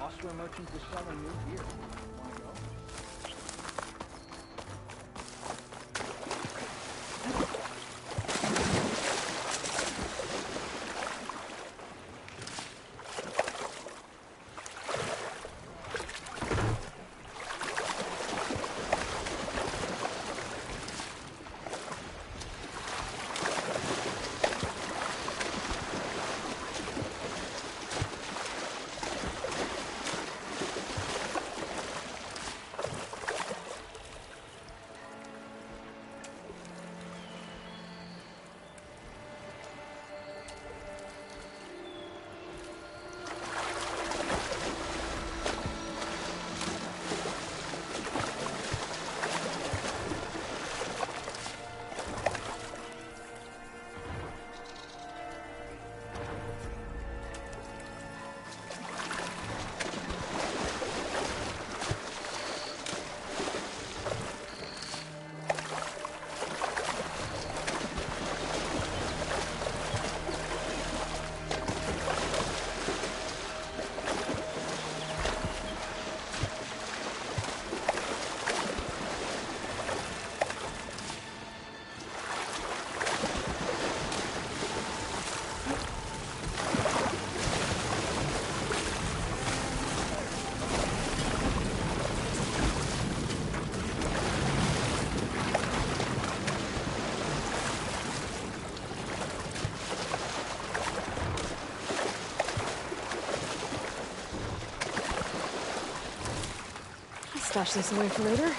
Austria merchant was selling new gear. Want to go? Stash this away for later.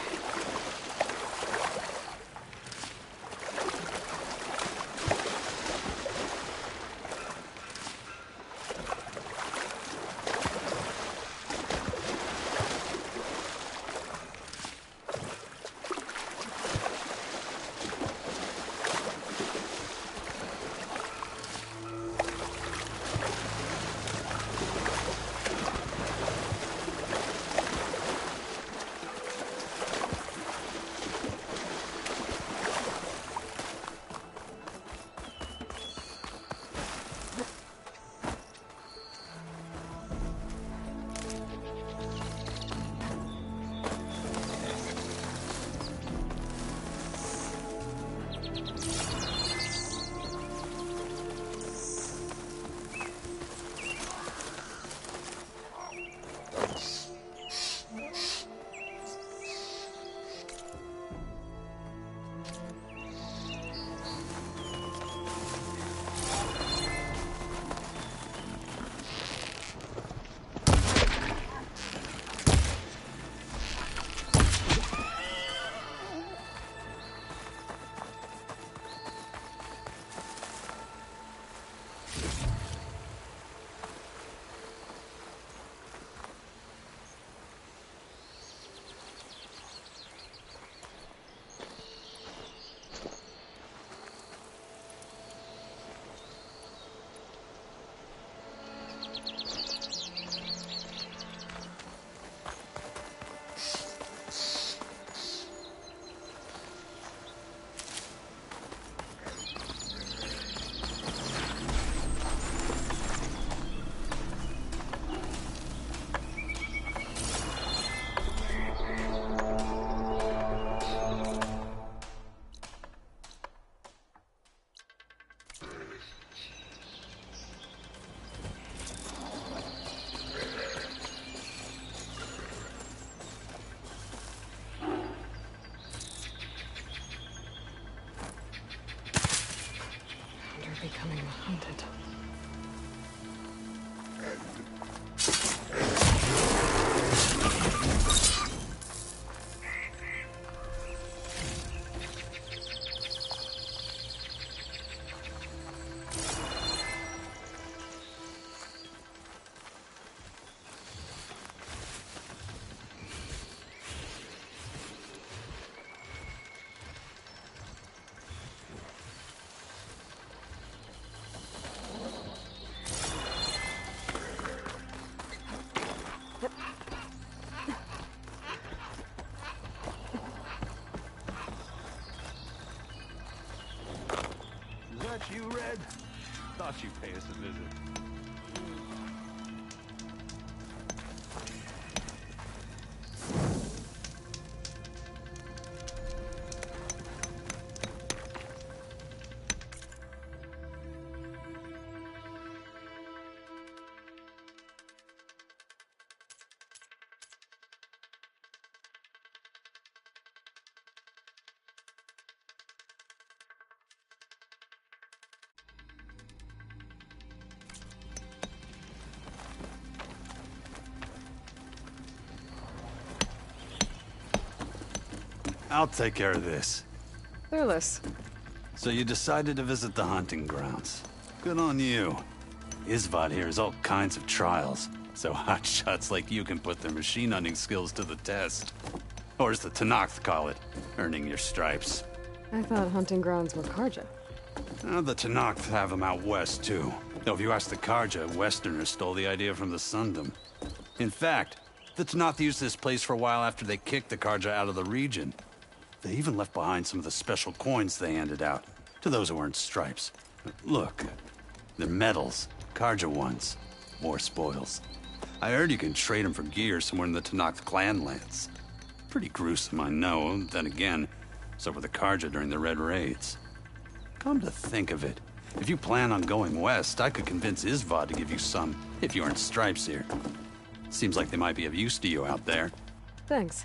Becoming hunted. You, Red? Thought you'd pay us a visit. I'll take care of this. Clueless. So you decided to visit the hunting grounds. Good on you. Isvad here has all kinds of trials, so hotshots like you can put their machine hunting skills to the test. Or as the Tenakth call it, earning your stripes. I thought hunting grounds were Karja. The Tenakth have them out west, too. Though if you ask the Karja, Westerners stole the idea from the Sundom. In fact, the Tenakth used this place for a while after they kicked the Karja out of the region. They even left behind some of the special coins they handed out to those who earned stripes. Look, they're medals, Karja ones. More spoils. I heard you can trade them for gear somewhere in the Tenakth clan lands. Pretty gruesome, I know. Then again, so were the Karja during the Red Raids. Come to think of it, if you plan on going west, I could convince Isvad to give you some, if you earned stripes here. Seems like they might be of use to you out there. Thanks.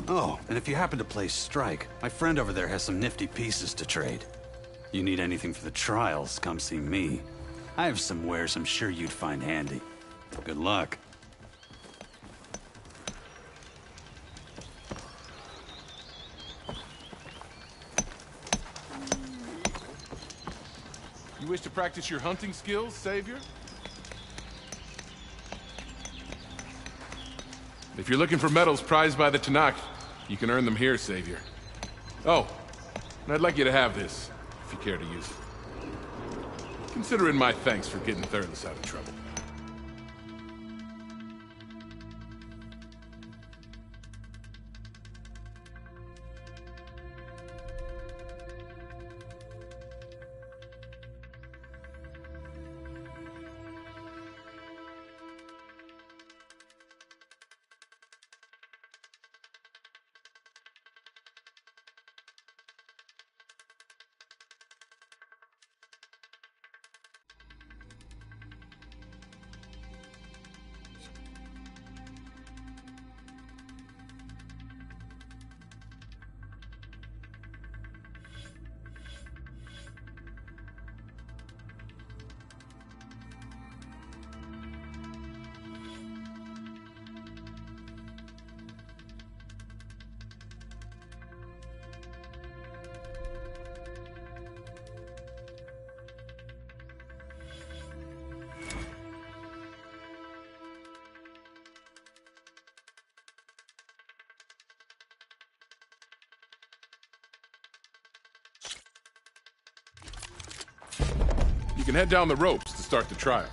Oh, and if you happen to play Strike, my friend over there has some nifty pieces to trade. You need anything for the trials, come see me. I have some wares I'm sure you'd find handy. Good luck. You wish to practice your hunting skills, Savior? If you're looking for medals prized by the Tenakth, you can earn them here, Savior. Oh, and I'd like you to have this, if you care to use it. Consider it my thanks for getting Thurles out of trouble. You can head down the ropes to start the trial.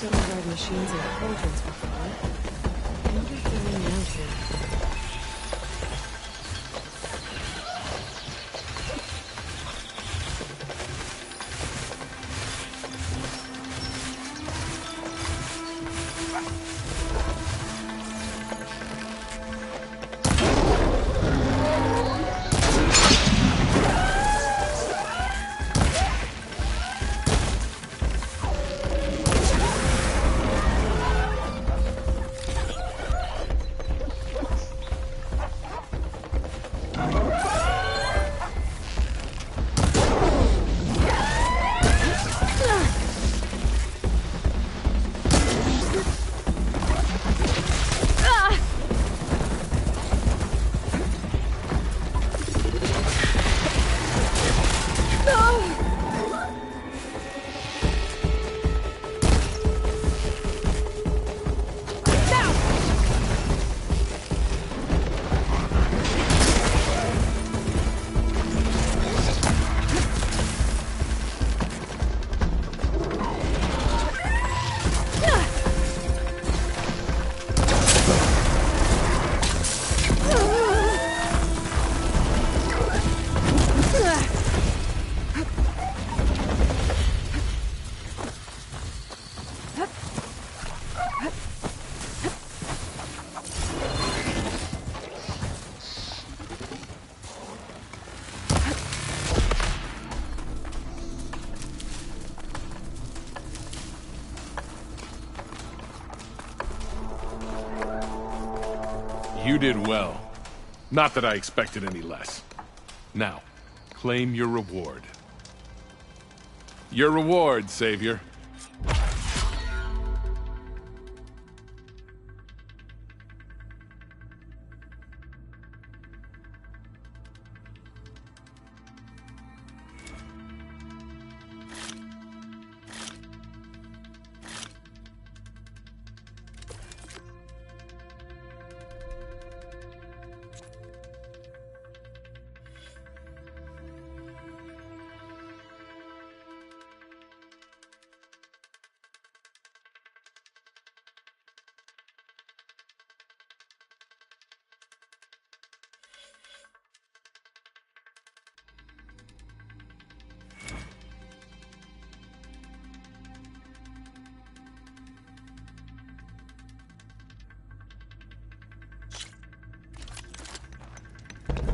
I've override machines and cauldrons before. I wonder if they're in now too. You did well. Not that I expected any less. Now, claim your reward. Your reward, Savior.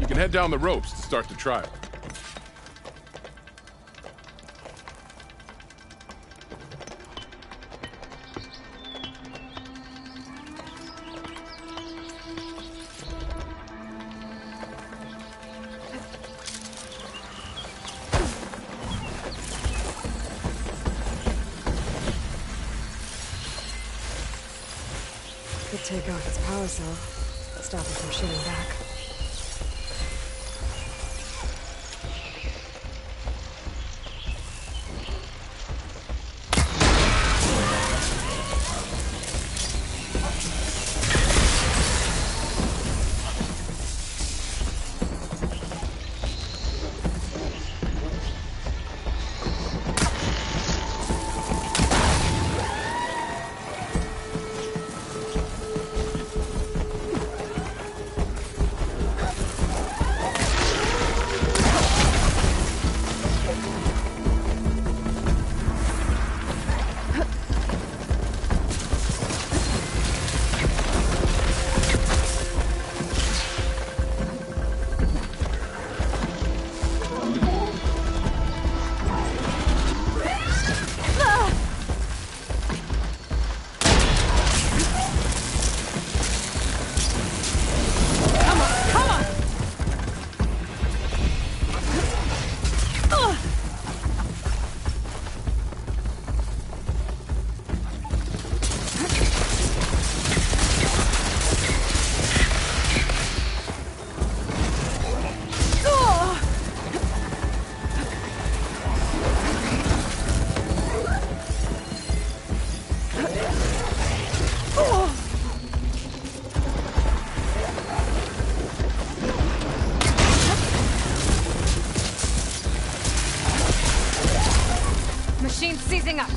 You can head down the ropes to start the trial. Could take off its power cell, stop it from shooting back. Machine seizing up.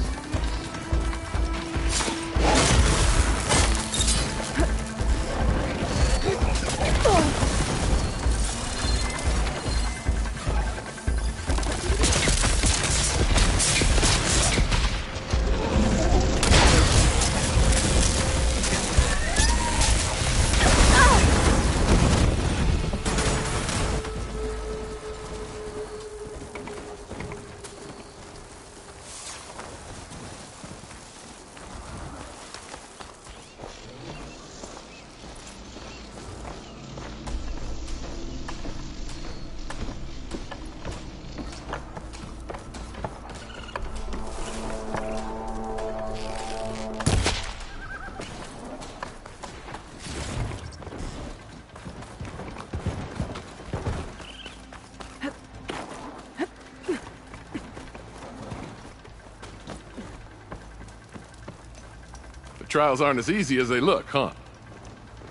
Trials aren't as easy as they look, huh?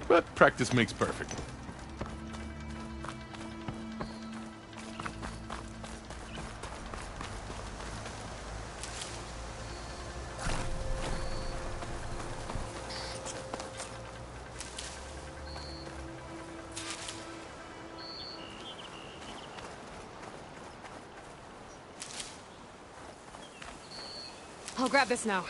But practice makes perfect. I'll grab this now.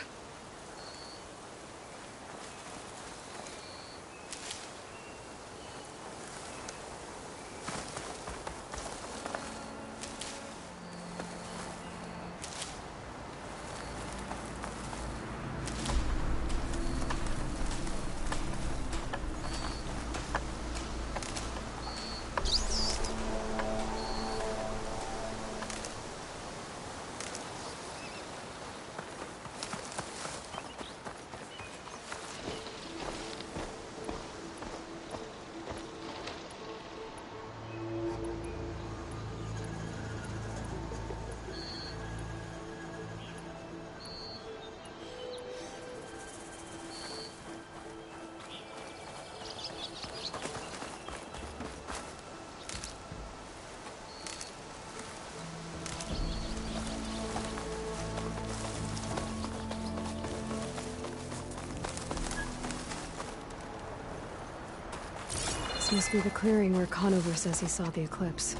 This must be the clearing where Conover says he saw the eclipse.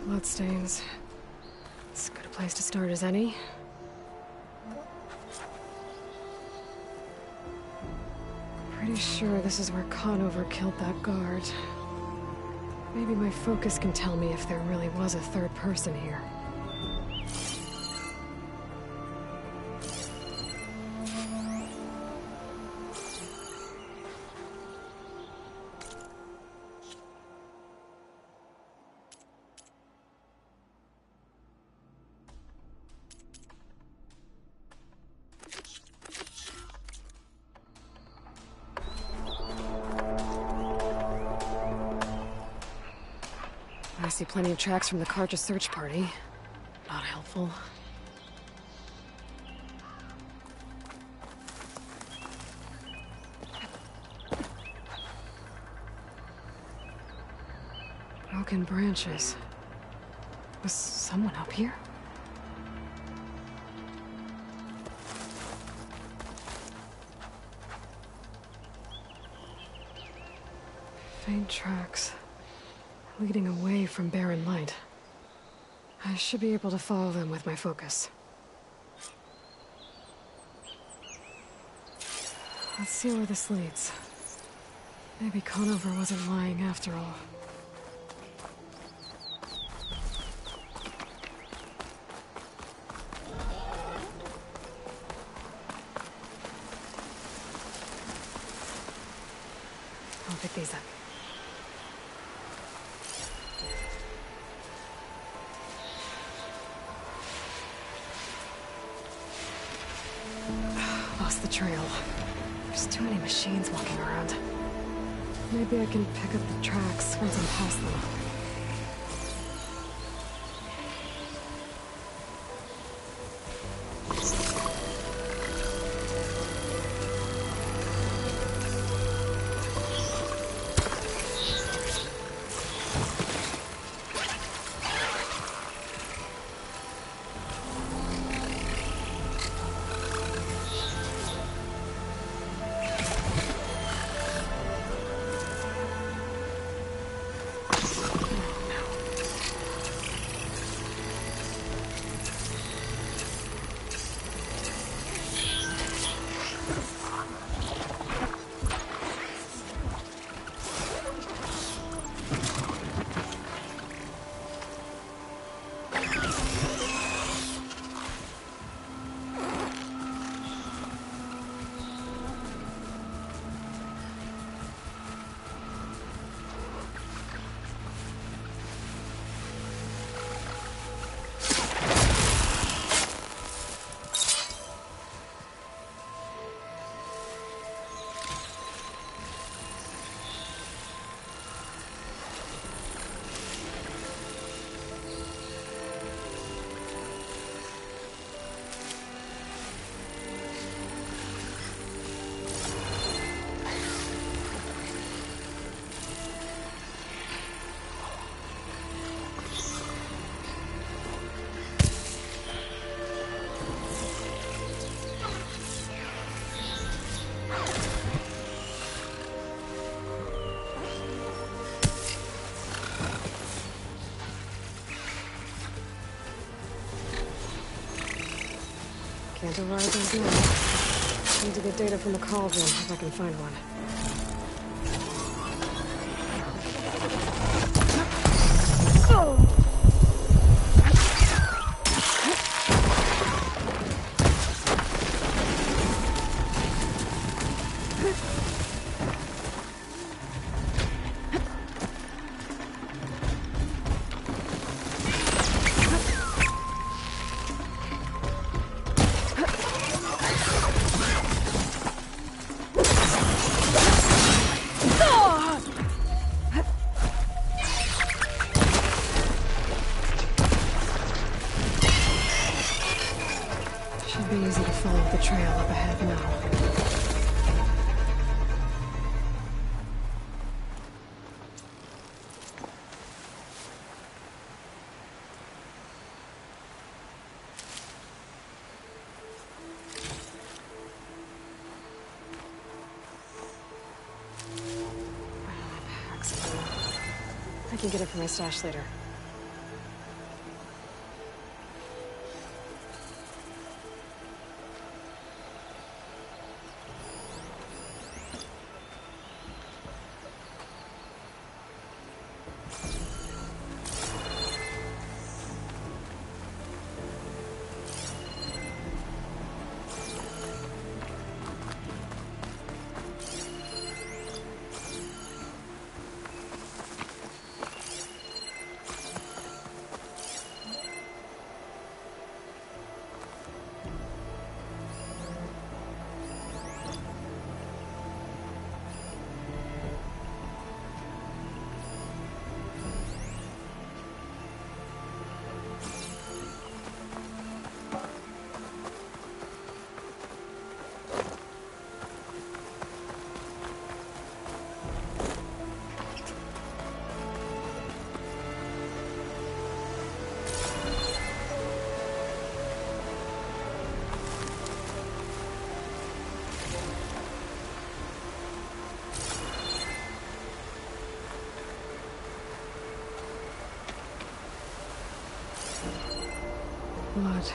Bloodstains. As good a place to start as any. Pretty sure this is where Conover killed that guard. Maybe my focus can tell me if there really was a third person here. I see plenty of tracks from the Karja search party. Not helpful. Broken branches. Was someone up here? Faint tracks. Leading away from barren light. I should be able to follow them with my focus. Let's see where this leads. Maybe Conover wasn't lying after all. I'll pick these up. Lost the trail. There's too many machines walking around. Maybe I can pick up the tracks once I'm past them. Can't arrive those now. Need to get data from the cauldron if I can find one. Should be easy to follow the trail up ahead now. Excellent. can get it from my stash later. Blood.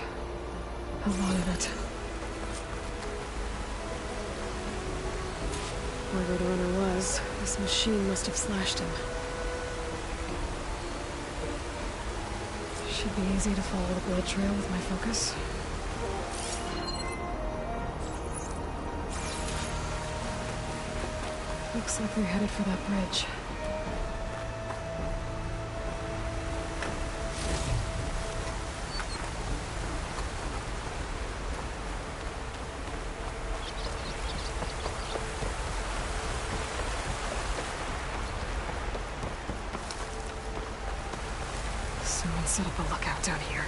A lot of it. Whoever the runner was, this machine must have slashed him. Should be easy to follow the blood trail with my focus. Looks like they're headed for that bridge. Someone set up a lookout down here.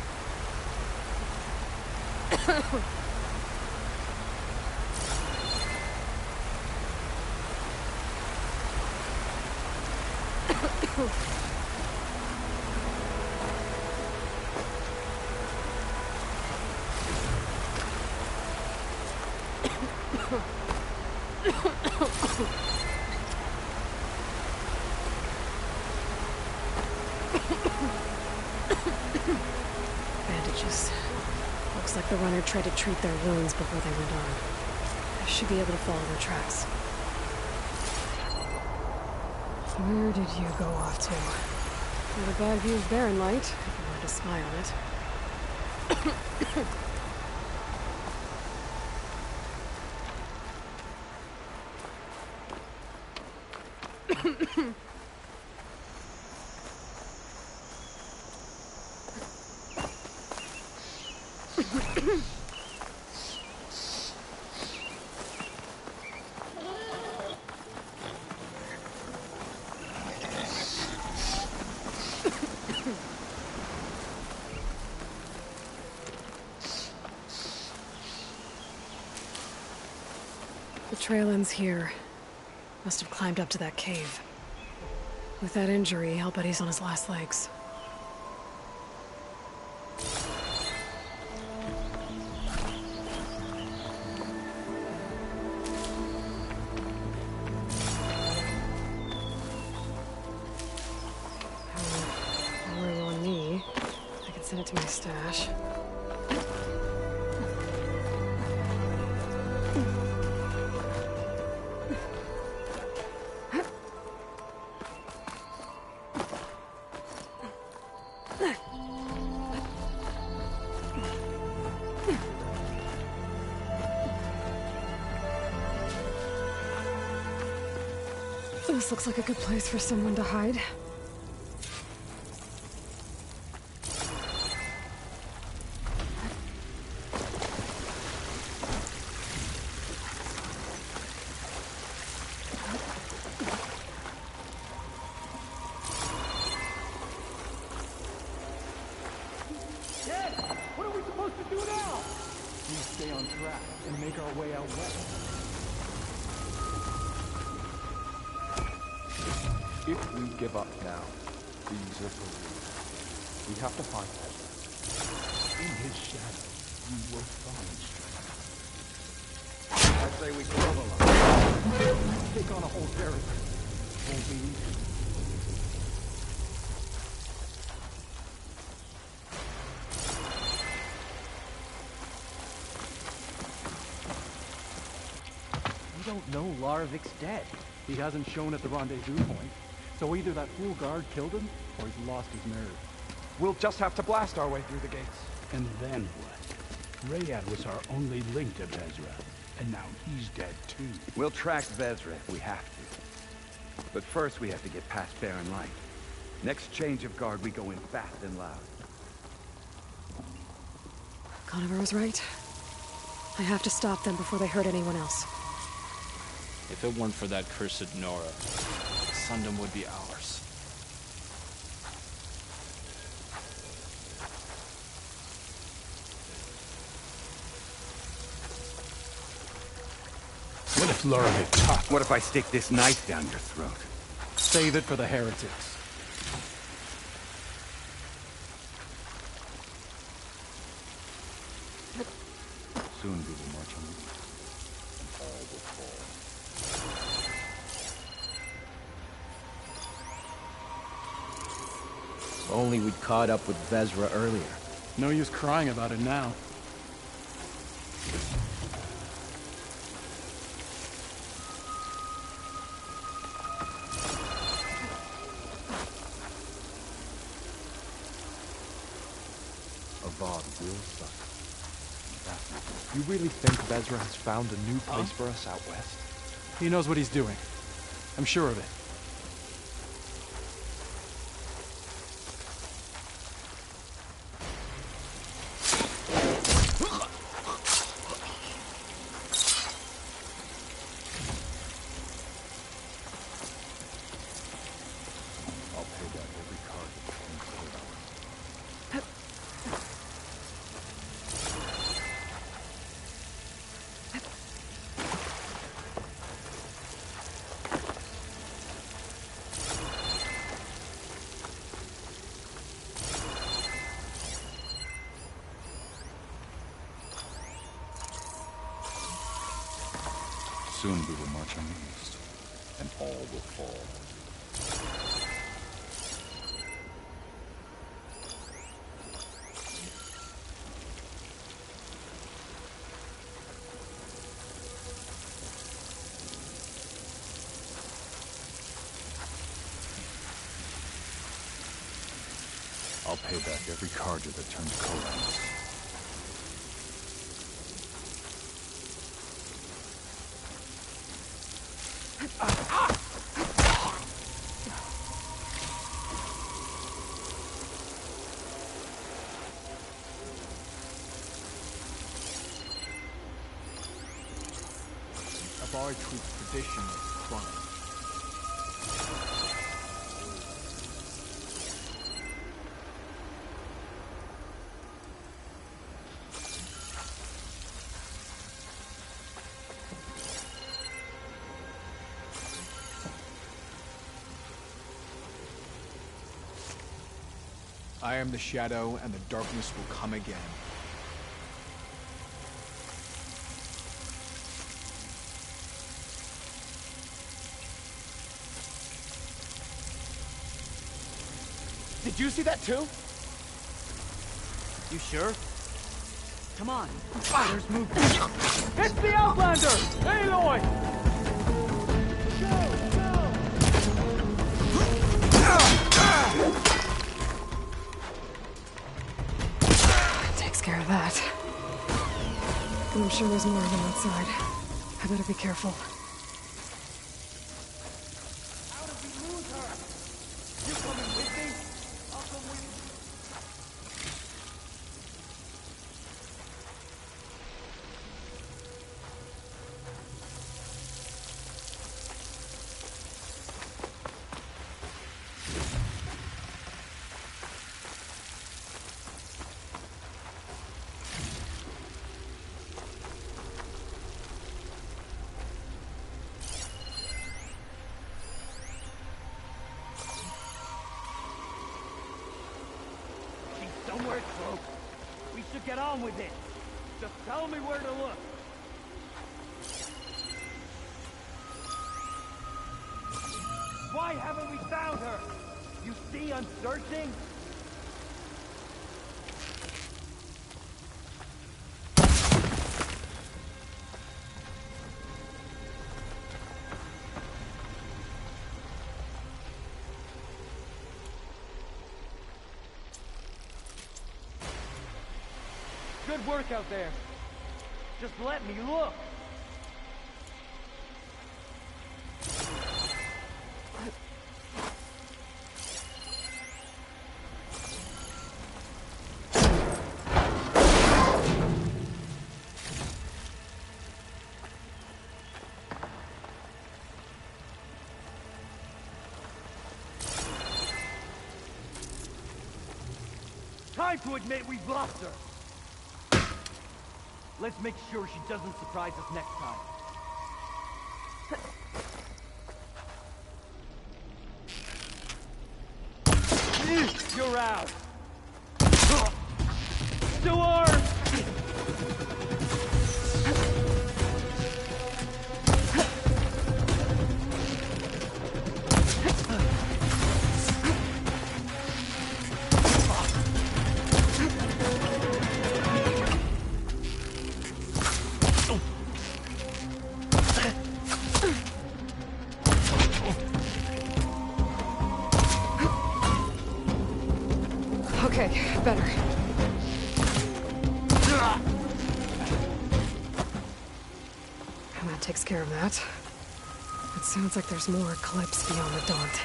Bandages. Looks like the runner tried to treat their wounds before they went on. I should be able to follow their tracks. Where did you go off to? Not a bad view of Barren Light, if you wanted to spy on it. The trail ends here. Must have climbed up to that cave. With that injury, I'll bet he's on his last legs. Don't worry on me. I can send it to my stash. This looks like a good place for someone to hide. Dad, what are we supposed to do now? We stay on track and make our way out west. If we give up now, these are for real. We have to find him. In his shadow, you will find strength. I say we kill the line. Take on a whole territory. Won't be easy. don't know Larvik's dead. He hasn't shown at the rendezvous point. So either that fool guard killed him, or he's lost his nerve. We'll just have to blast our way through the gates. And then what? Rayad was our only link to Vezra, and now he's dead too. We'll track Vezra if we have to. But first we have to get past Barren Light. Next change of guard, we go in fast and loud. Conover was right. I have to stop them before they hurt anyone else. If it weren't for that cursed Nora, Sundom would be ours. What if Loravik talked? What if I stick this knife down your throat? Save it for the heretics. Soon we will march on you, and all will fall. If only we'd caught up with Vezra earlier. No use crying about it now. Avad will suck. You really think Vezra has found a new place for us out west? He knows what he's doing. I'm sure of it. I'll pay back every card that turns cold. Soon we will march on the east, and all will fall. I'll pay back every Karja that turned cold on us. Avari Troop's tradition is crime. I am the shadow, and the darkness will come again. Did you see that too? You sure? Come on. There's movement. It's the Outlander! Aloy! Takes care of that. And I'm sure there's more of them outside. I better be careful. How did we lose her? You coming with me? I'll come with you. Somewhere close. We should get on with it. Just tell me where to look. Why haven't we found her? You see I'm searching? Good work out there. Just let me look. Time to admit we've lost her. Let's make sure she doesn't surprise us next time. You're out. To arms! Okay, better. And that takes care of that. It sounds like there's more Eclipse beyond the Daunt.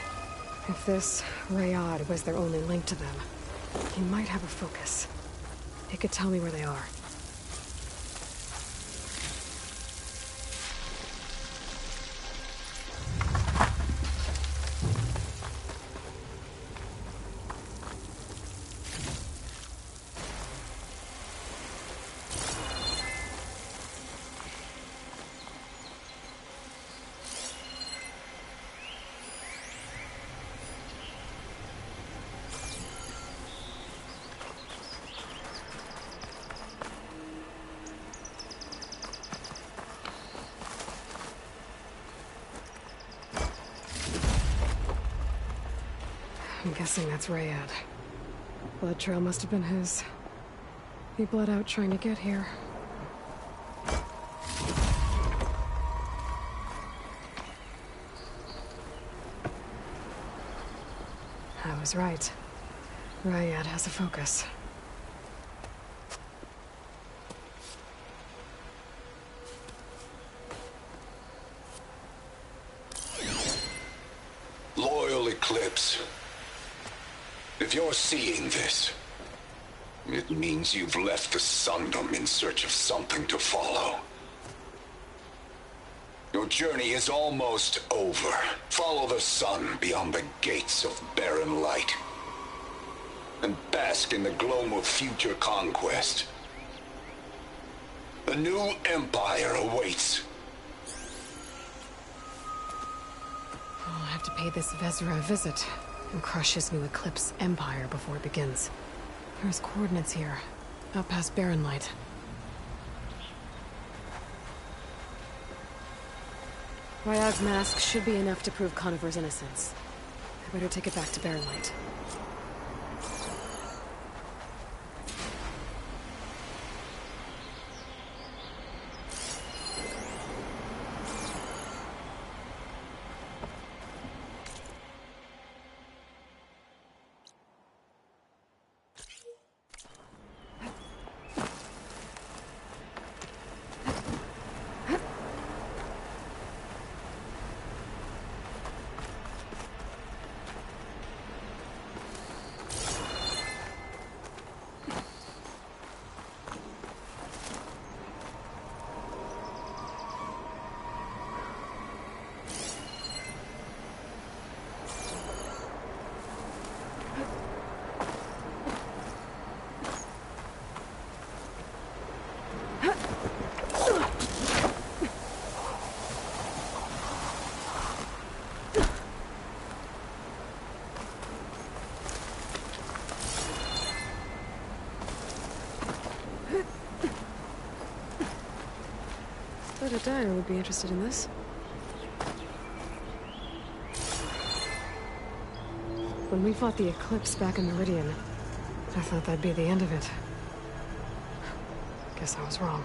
If this Rayad was their only link to them, he might have a focus. He could tell me where they are. I'm guessing that's Rayad. Blood trail must have been his. He bled out trying to get here. I was right. Rayad has a focus. Loyal Eclipse. If you're seeing this, it means you've left the Sundom in search of something to follow. Your journey is almost over. Follow the sun beyond the gates of barren light, and bask in the glow of future conquest. The new empire awaits. I'll have to pay this Vezra a visit and crush his new Eclipse empire before it begins. There's coordinates here, out past Barren Light. Rayad's mask should be enough to prove Conover's innocence. I better take it back to Barren Light. Thought a dyer would be interested in this. When we fought the Eclipse back in Meridian, I thought that'd be the end of it. Guess I was wrong.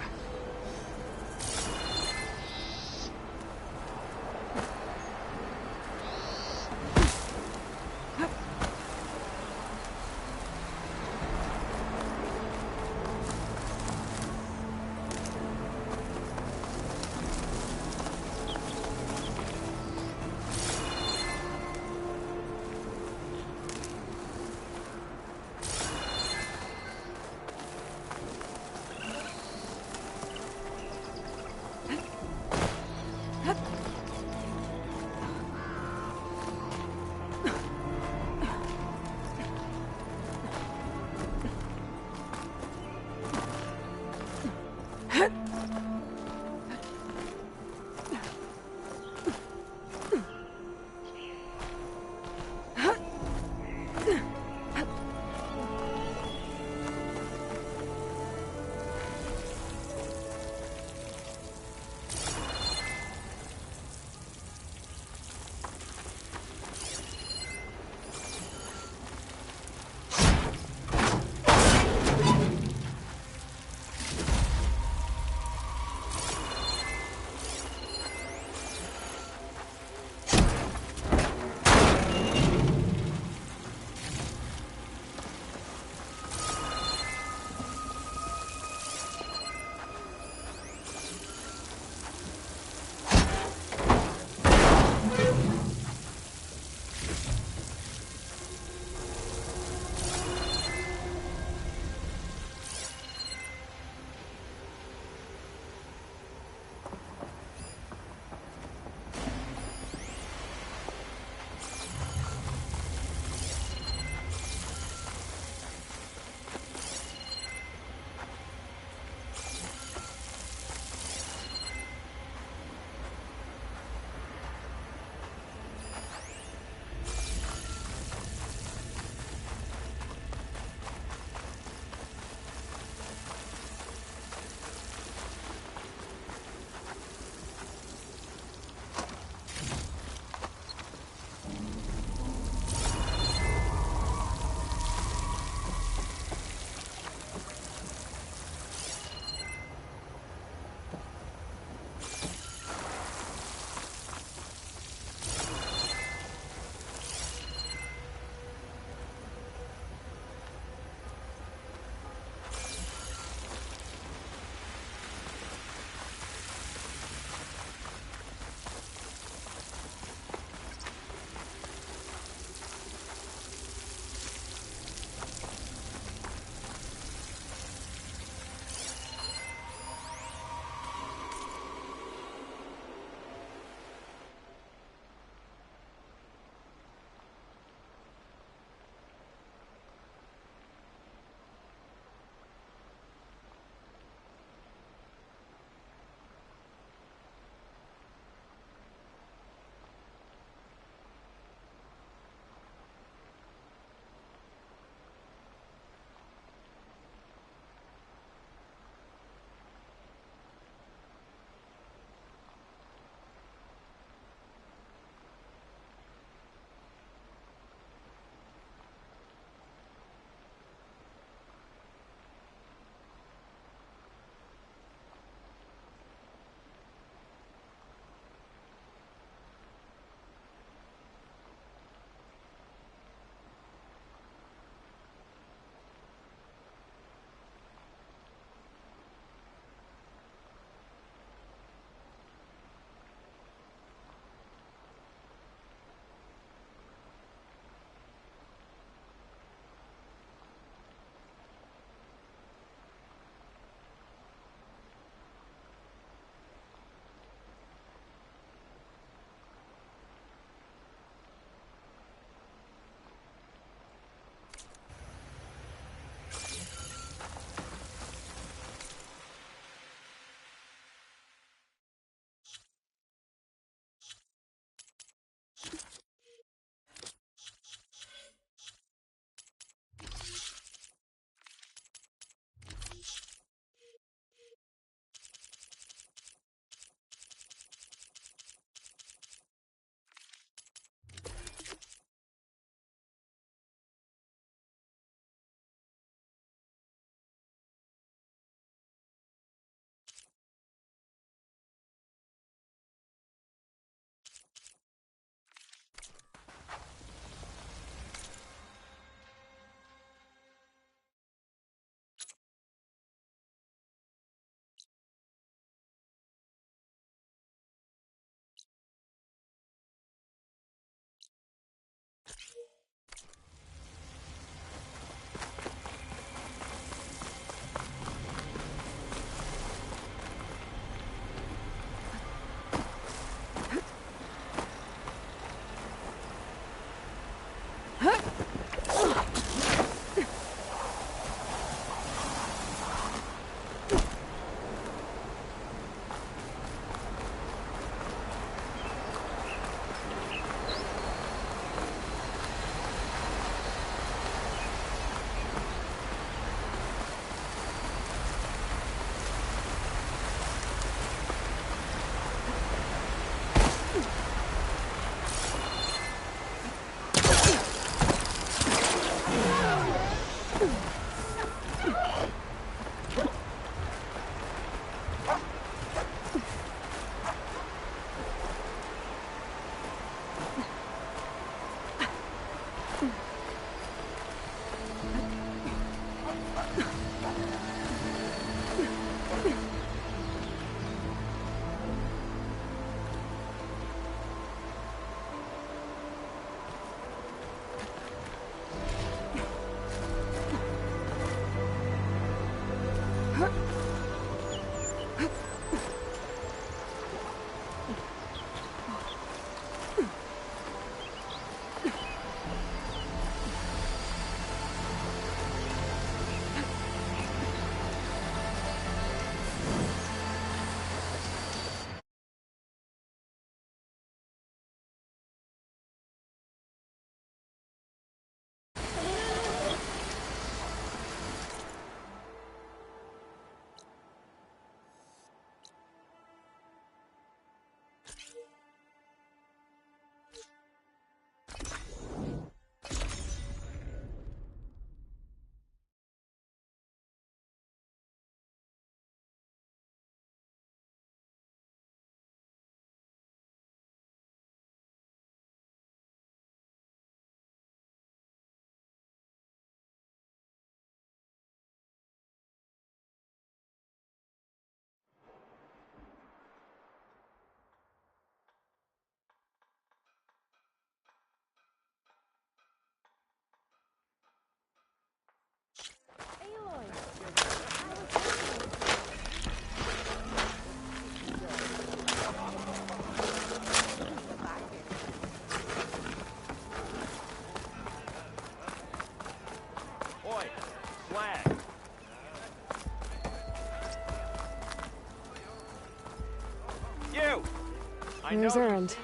Here's Errand.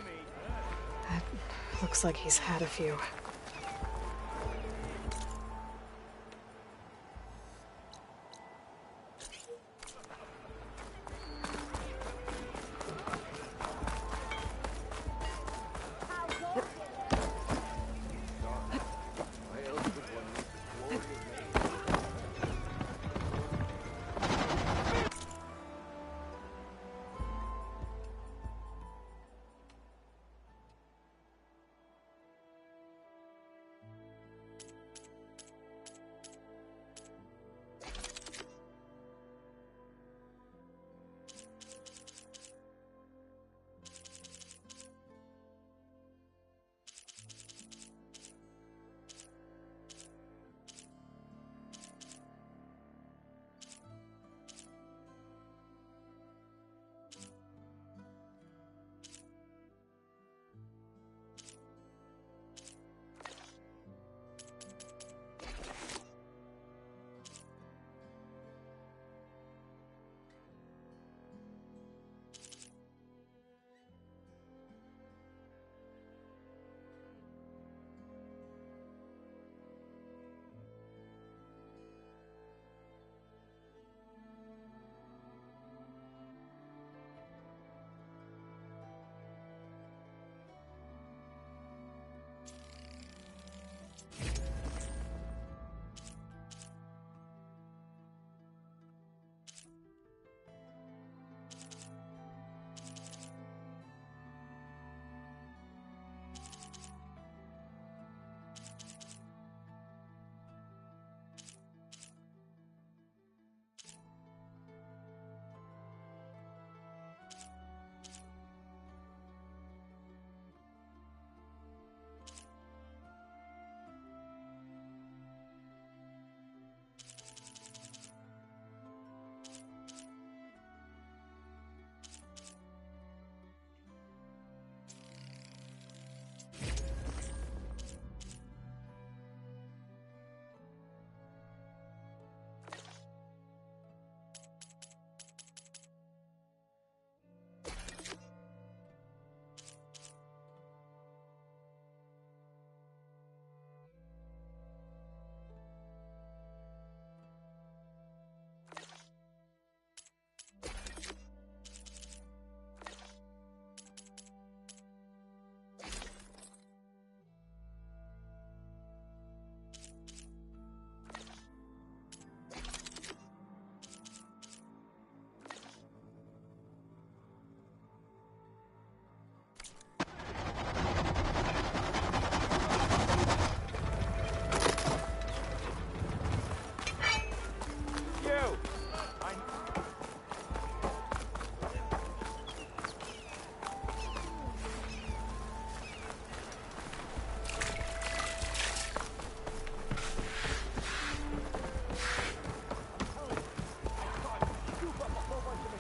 That looks like he's had a few.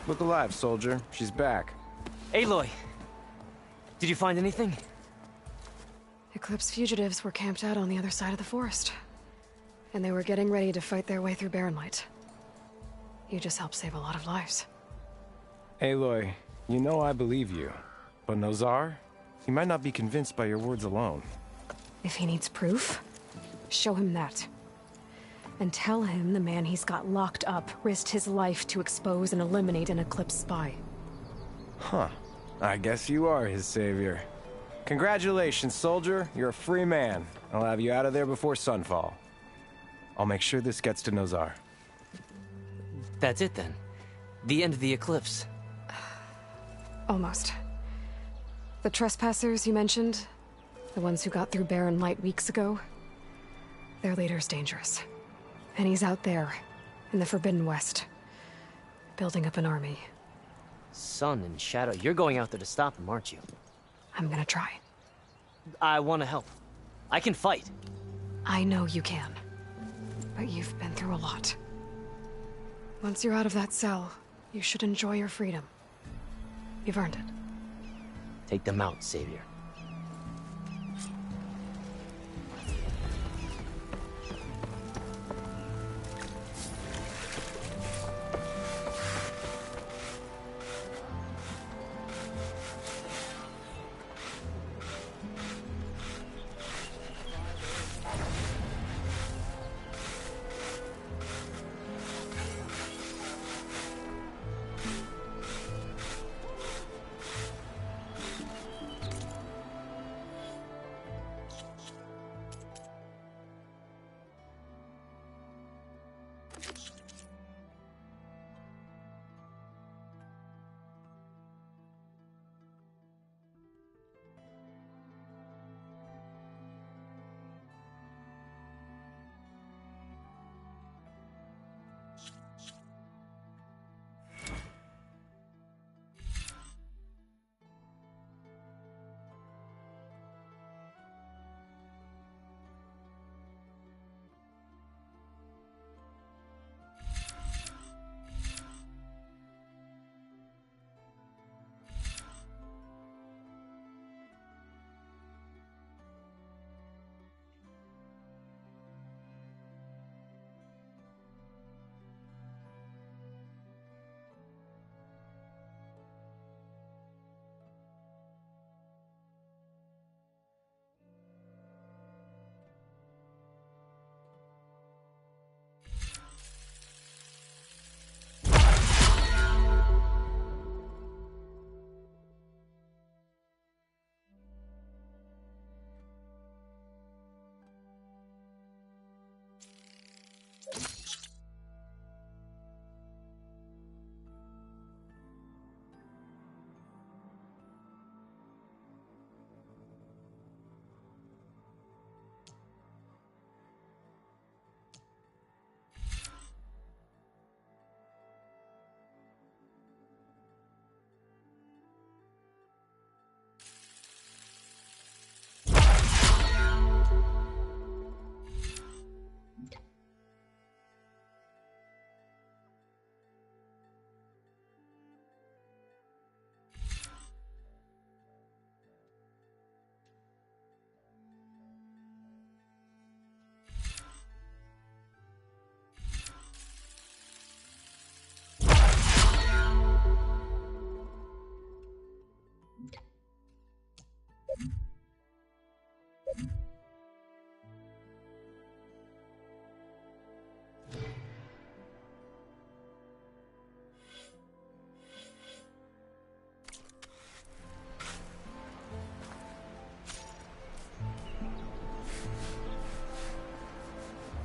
Look alive, soldier. She's back. Aloy! Did you find anything? Eclipse fugitives were camped out on the other side of the forest. And they were getting ready to fight their way through Barren Light. You just helped save a lot of lives. Aloy, you know I believe you. But Nozar? He might not be convinced by your words alone. If he needs proof, show him that. And tell him the man he's got locked up risked his life to expose and eliminate an Eclipse spy. Huh. I guess you are his savior. Congratulations, soldier. You're a free man. I'll have you out of there before sunfall. I'll make sure this gets to Nozar. That's it then. The end of the Eclipse. Almost. The trespassers you mentioned, the ones who got through Barren Light weeks ago, their leader's dangerous. And he's out there, in the Forbidden West, building up an army. Sun and Shadow, you're going out there to stop him, aren't you? I'm gonna try. I want to help. I can fight. I know you can. But you've been through a lot. Once you're out of that cell, you should enjoy your freedom. You've earned it. Take them out, Savior.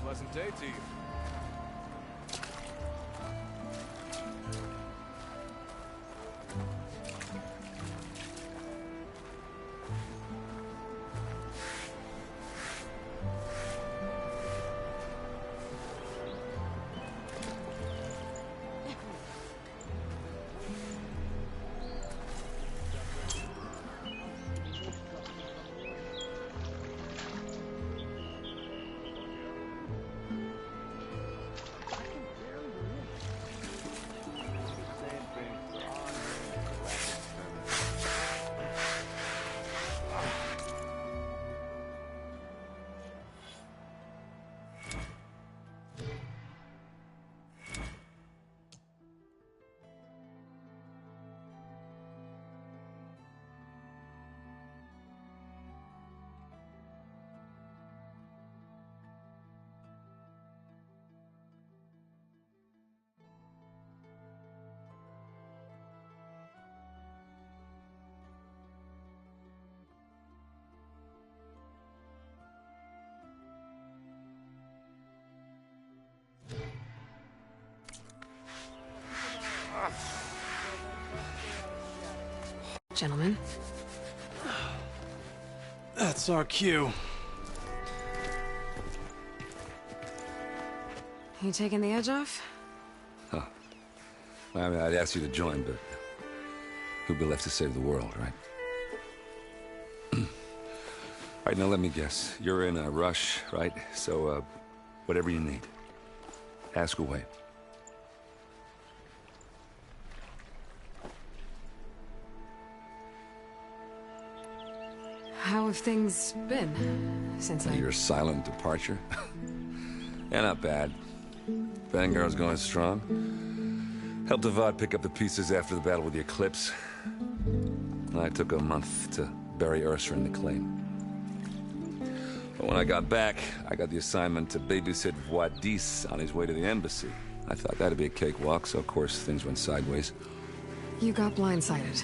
Pleasant day to you. gentlemen. That's our cue. You taking the edge off? Huh. Well, I mean, I'd ask you to join, but who'd be left to save the world, right? All right, now let me guess. You're in a rush, right? So, whatever you need, ask away. How have things been since Your silent departure? Yeah, not bad. Vanguard's going strong. Helped Avad pick up the pieces after the battle with the Eclipse. I took a month to bury Ursa in the claim. But when I got back, I got the assignment to babysit Wadis on his way to the embassy. I thought that'd be a cakewalk, so of course things went sideways. You got blindsided.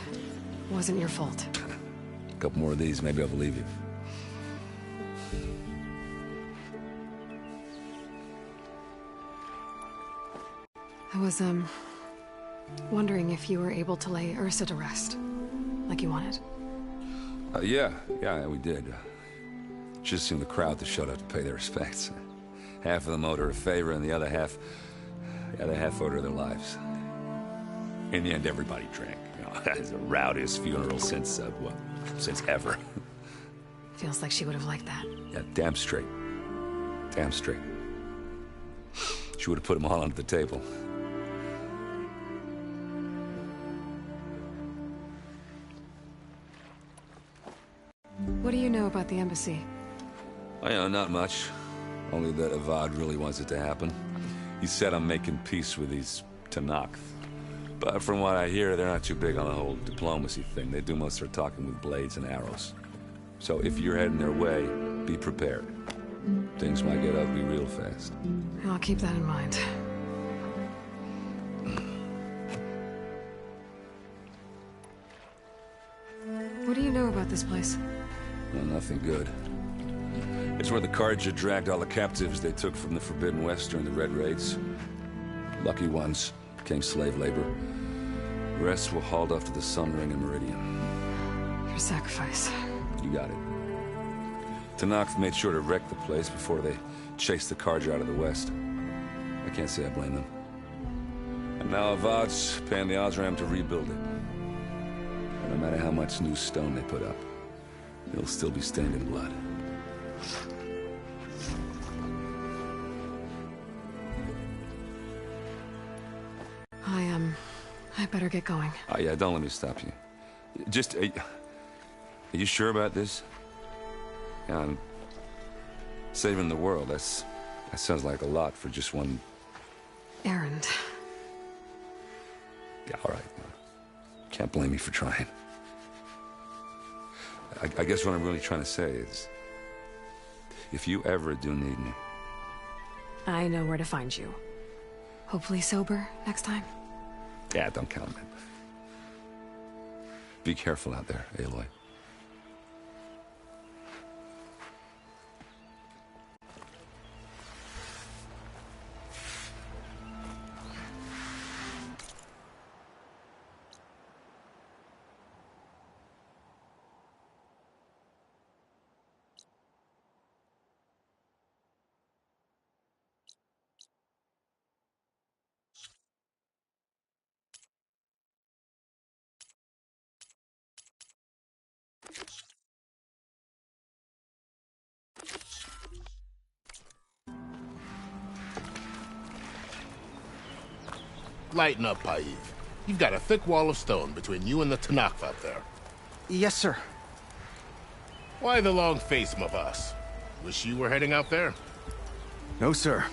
Wasn't your fault. A couple more of these, maybe I'll believe you. I was, wondering if you were able to lay Ursa to rest, like you wanted. Yeah, we did. Just seemed the crowd to shut up to pay their respects. Half of them owed her a favor, and the other half owed her their lives. In the end, everybody drank. You know, it's the rowdiest funeral since ever. Feels like she would have liked that. Yeah, damn straight. Damn straight. She would have put them all under the table. What do you know about the embassy? I know not much. Only that Avad really wants it to happen. He said I'm making peace with these Tanakh. But from what I hear, they're not too big on the whole diplomacy thing. They do most of their talking with blades and arrows. So if you're heading their way, be prepared. Things might get ugly real fast. I'll keep that in mind. What do you know about this place? Well, nothing good. It's where the Carja dragged all the captives they took from the Forbidden West during the Red Raids. Lucky ones became slave labor. The rest were hauled off to the Sun Ring and Meridian. Your sacrifice. You got it. Tanakh made sure to wreck the place before they chased the Carja out of the West. I can't say I blame them. And now Avad's paying the Osram to rebuild it. And no matter how much new stone they put up, it'll still be stained in blood. I better get going. Oh, yeah, don't let me stop you. Just, are you sure about this? Yeah, I'm saving the world. That sounds like a lot for just one... errand. Yeah, all right. Can't blame me for trying. I guess what I'm really trying to say is, if you ever do need me... I know where to find you. Hopefully sober next time. Yeah, don't count me. Be careful out there, Aloy. Lighten up, Paiv. You've got a thick wall of stone between you and the Tanakh out there. Yes, sir. Why the long face, my boss? Wish you were heading out there? No, sir.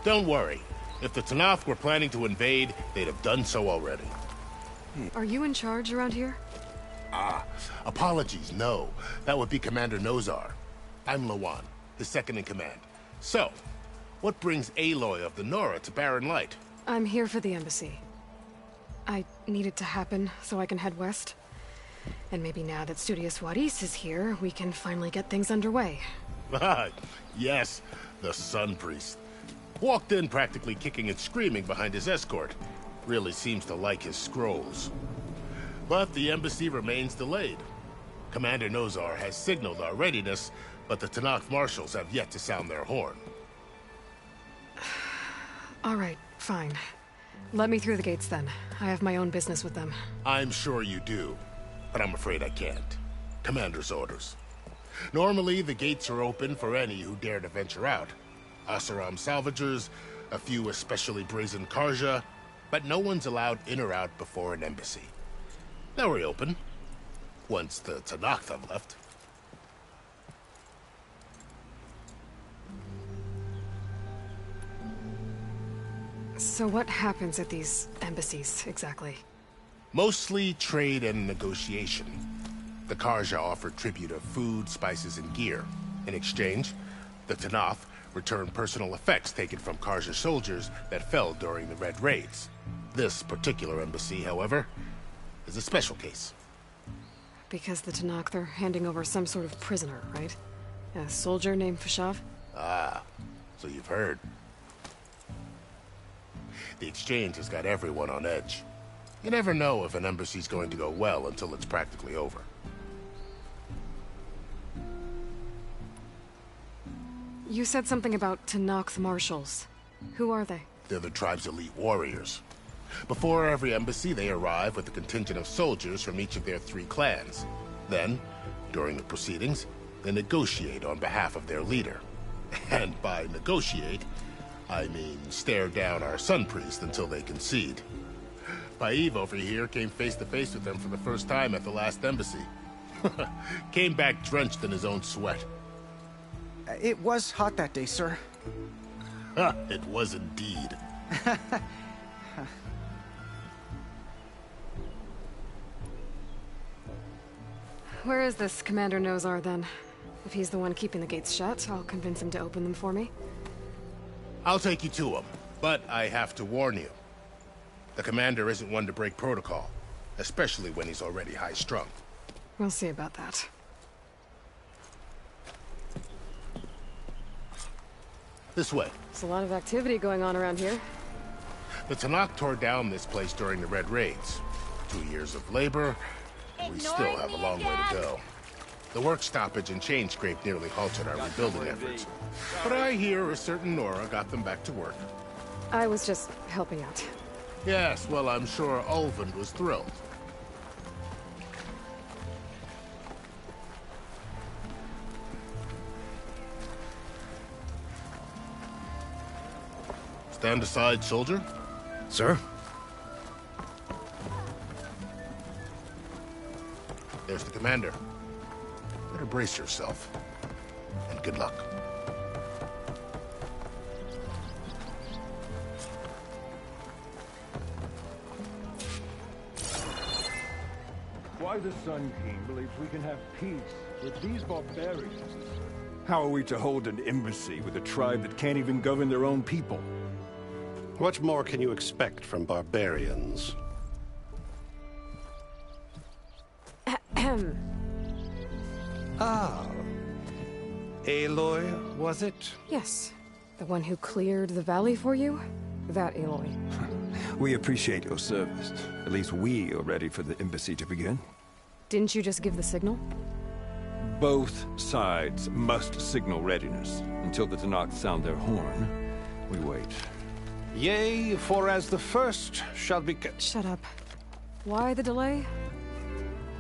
Don't worry. If the Tanakh were planning to invade, they'd have done so already. Are you in charge around here? Apologies, no. That would be Commander Nozar. I'm Lawan, his second-in-command. So, what brings Aloy of the Nora to Barren Light? I'm here for the embassy. I need it to happen so I can head west. And maybe now that Studious Wadis is here, we can finally get things underway. Yes, the Sun Priest. Walked in practically kicking and screaming behind his escort. Really seems to like his scrolls. But the embassy remains delayed. Commander Nozar has signaled our readiness, but the Tanakh marshals have yet to sound their horn. All right, fine. Let me through the gates then. I have my own business with them. I'm sure you do, but I'm afraid I can't. Commander's orders. Normally, the gates are open for any who dare to venture out. Asaram salvagers, a few especially brazen Karja, but no one's allowed in or out before an embassy. They'll reopen, once the Tanakh have left. So what happens at these embassies, exactly? Mostly trade and negotiation. The Karja offer tribute of food, spices, and gear. In exchange, the Tanakh return personal effects taken from Karja soldiers that fell during the Red Raids. This particular embassy, however, is a special case. Because the Tanakh, they're handing over some sort of prisoner, right? A soldier named Fashav? Ah, so you've heard. The exchange has got everyone on edge. You never know if an embassy's going to go well until it's practically over. You said something about Tanakh marshals. Who are they? They're the tribe's elite warriors. Before every embassy, they arrive with a contingent of soldiers from each of their 3 clans. Then, during the proceedings, they negotiate on behalf of their leader. And by negotiate, I mean stare down our sun priest until they concede. Paiv over here came face to face with them for the first time at the last embassy. Came back drenched in his own sweat. It was hot that day, sir. It was indeed. Where is this Commander Nozar, then? If he's the one keeping the gates shut, I'll convince him to open them for me. I'll take you to him, but I have to warn you. The commander isn't one to break protocol, especially when he's already high-strung. We'll see about that. This way. There's a lot of activity going on around here. The Tanakh tore down this place during the Red Raids. 2 years of labor, we still have a long way to go. The work stoppage and chain scrape nearly halted our rebuilding efforts. But I hear a certain Nora got them back to work. I was just helping out. Yes, well, I'm sure Ulvund was thrilled. Stand aside, soldier. Sir? There's the commander. Better brace yourself. And good luck. Why the Sun King believes we can have peace with these barbarians. How are we to hold an embassy with a tribe that can't even govern their own people? What more can you expect from barbarians? Ahem. Ah. Aloy, was it? Yes. The one who cleared the valley for you? That Aloy. We appreciate your service. At least we are ready for the embassy to begin. Didn't you just give the signal? Both sides must signal readiness. Until the Tanakh sound their horn, we wait. Yea, for as the first shall be... Shut up. Why the delay?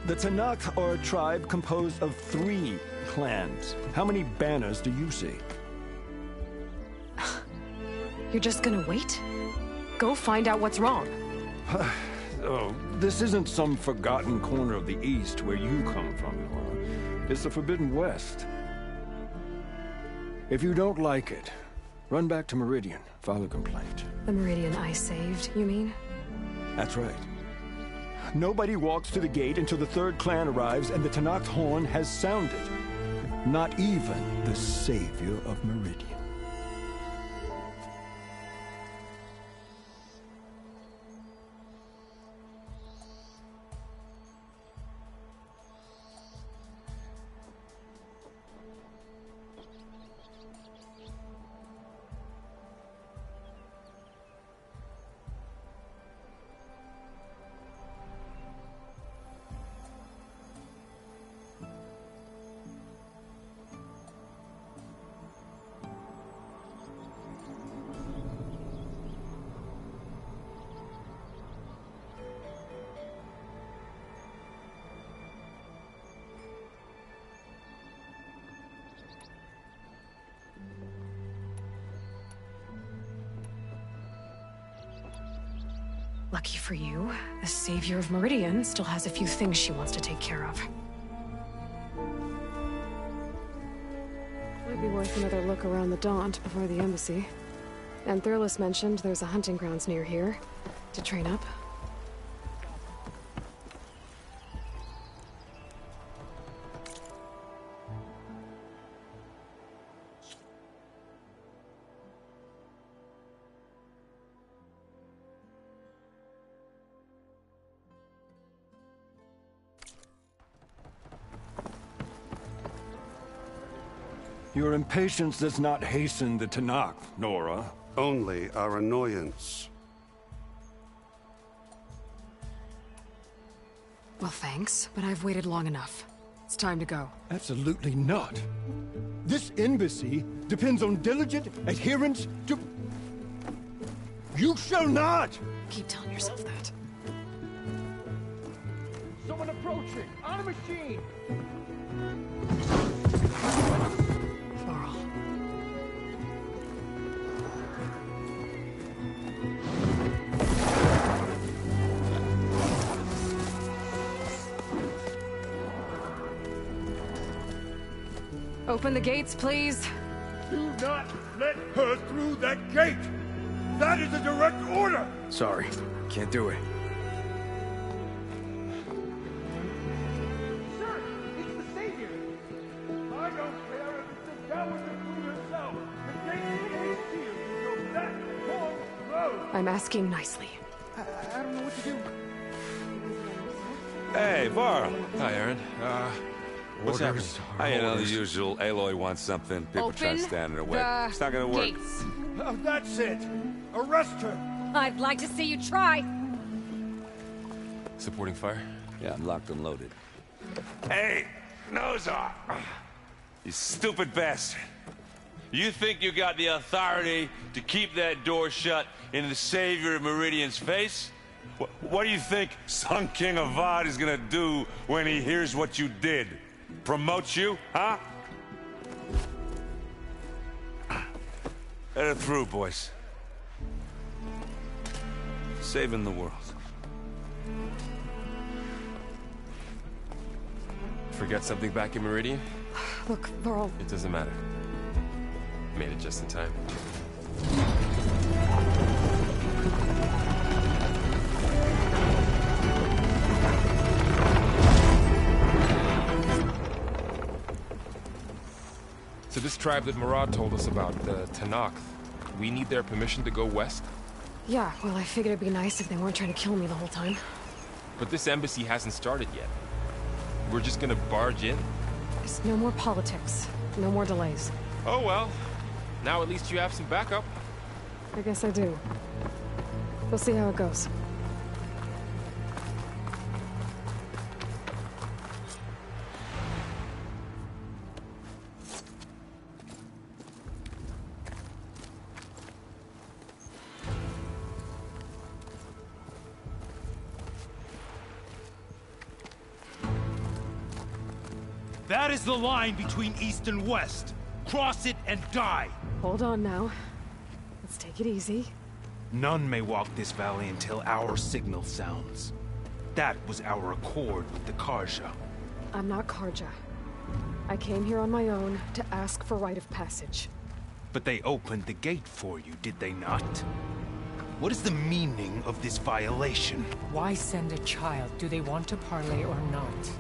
The Tanakh are a tribe composed of 3 clans. How many banners do you see? You're just gonna wait? Go find out what's wrong. Oh, this isn't some forgotten corner of the East where you come from, Nora. It's the Forbidden West. If you don't like it, run back to Meridian, file a complaint. The Meridian I saved, you mean? That's right. Nobody walks to the gate until the 3rd clan arrives and the Tanakh horn has sounded. Not even the savior of Meridian. Lucky for you, the savior of Meridian still has a few things she wants to take care of. Might be worth another look around the Daunt before the embassy. And Thurles mentioned there's a hunting grounds near here to train up. Your impatience does not hasten the Tanakh, Nora. Only our annoyance. Well, thanks, but I've waited long enough. It's time to go. Absolutely not. This embassy depends on diligent adherence to... You shall not! Keep telling yourself that. Someone approaching! On a machine! Varl. Open the gates, please. Do not let her through that gate! That is a direct order! Sorry, can't do it. Sir, it's the Savior! I don't care if it's the Dowager Queen herself! The gate ain't sealed until that horn blows! I'm asking nicely. I don't know what to do. Hey, Varl. Hi, Aaron. What's happening? You know, the usual. Aloy wants something. People try to stand in her way. It's not gonna work. Gates. That's it! Arrest her! I'd like to see you try. Supporting fire? Yeah, I'm locked and loaded. Hey, Nozar! You stupid bastard! You think you got the authority to keep that door shut in the savior of Meridian's face? What do you think Sun King Avad is gonna do when he hears what you did? Promote you, huh? Let it through, boys. Saving the world. Forget something back in Meridian? Look, Varl. It doesn't matter. Made it just in time. So this tribe that Murad told us about, the Tanakh, we need their permission to go west? Yeah, well, I figured it'd be nice if they weren't trying to kill me the whole time. But this embassy hasn't started yet. We're just gonna barge in? There's no more politics. No more delays. Oh well. Now at least you have some backup. I guess I do. We'll see how it goes. That is the line between East and West. Cross it and die. Hold on now. Let's take it easy. None may walk this valley until our signal sounds. That was our accord with the Karja. I'm not Karja. I came here on my own to ask for rite of passage. But they opened the gate for you, did they not? What is the meaning of this violation? Why send a child? Do they want to parley or not?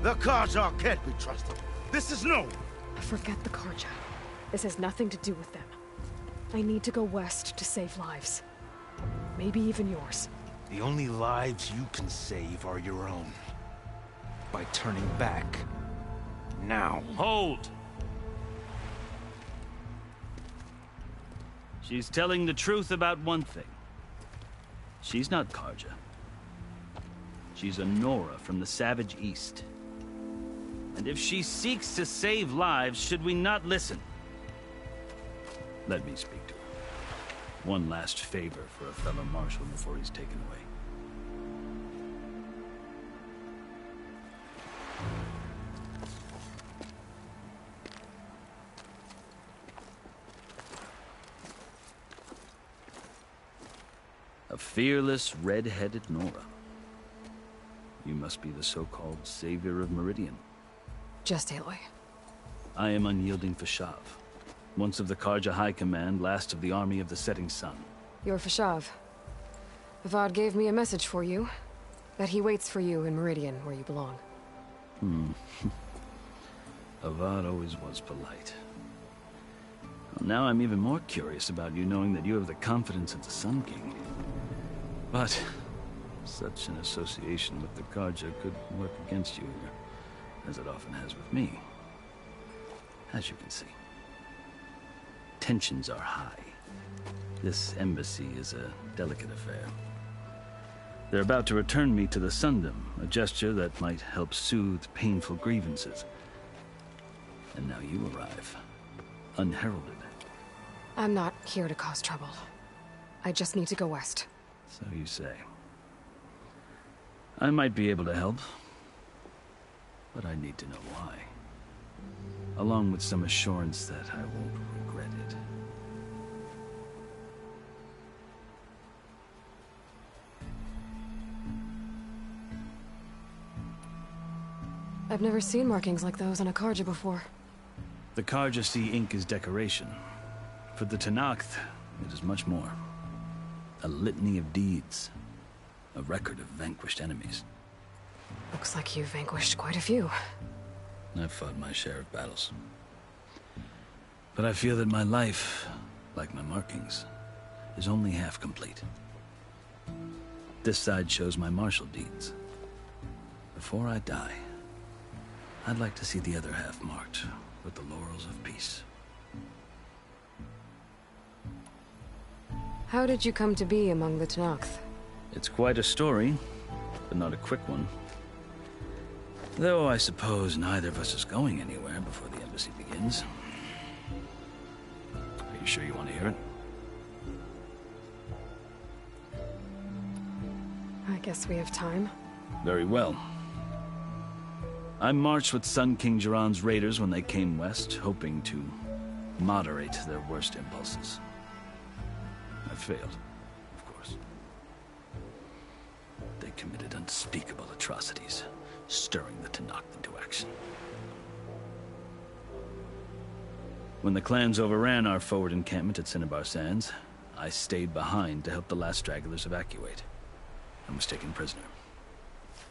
The Karja can't be trusted. This is no... Forget the Karja. This has nothing to do with them. I need to go west to save lives. Maybe even yours. The only lives you can save are your own. By turning back. Now. Hold! She's telling the truth about one thing. She's not Karja. She's a Nora from the Savage East. And if she seeks to save lives, should we not listen? Let me speak to her. One last favor for a fellow marshal before he's taken away. A fearless, red-headed Nora. You must be the so-called savior of Meridian. Just Aloy. I am Unyielding Fashav, once of the Karja High Command, last of the Army of the Setting Sun. You're Fashav. Avad gave me a message for you. That he waits for you in Meridian, where you belong. Avad always was polite. Well, now I'm even more curious about you, knowing that you have the confidence of the Sun King. But such an association with the Karja could work against you here, as it often has with me. As you can see, tensions are high. This embassy is a delicate affair. They're about to return me to the Sundom, a gesture that might help soothe painful grievances. And now you arrive, unheralded. I'm not here to cause trouble. I just need to go west. So you say. I might be able to help, but I need to know why. Along with some assurance that I won't regret it. I've never seen markings like those on a Karja before. The Karja see ink as decoration. For the Tenakth, it is much more. A litany of deeds. A record of vanquished enemies. Looks like you've vanquished quite a few. I've fought my share of battles. But I feel that my life, like my markings, is only half complete. This side shows my martial deeds. Before I die, I'd like to see the other half marked with the laurels of peace. How did you come to be among the Tenakth? It's quite a story, but not a quick one. Though I suppose neither of us is going anywhere before the embassy begins. Are you sure you want to hear it? I guess we have time. Very well. I marched with Sun King Jiran's raiders when they came west, hoping to moderate their worst impulses. I failed, of course. They committed unspeakable atrocities, stirring the Tenakth into action. When the clans overran our forward encampment at Cinnabar Sands, I stayed behind to help the last stragglers evacuate, and was taken prisoner.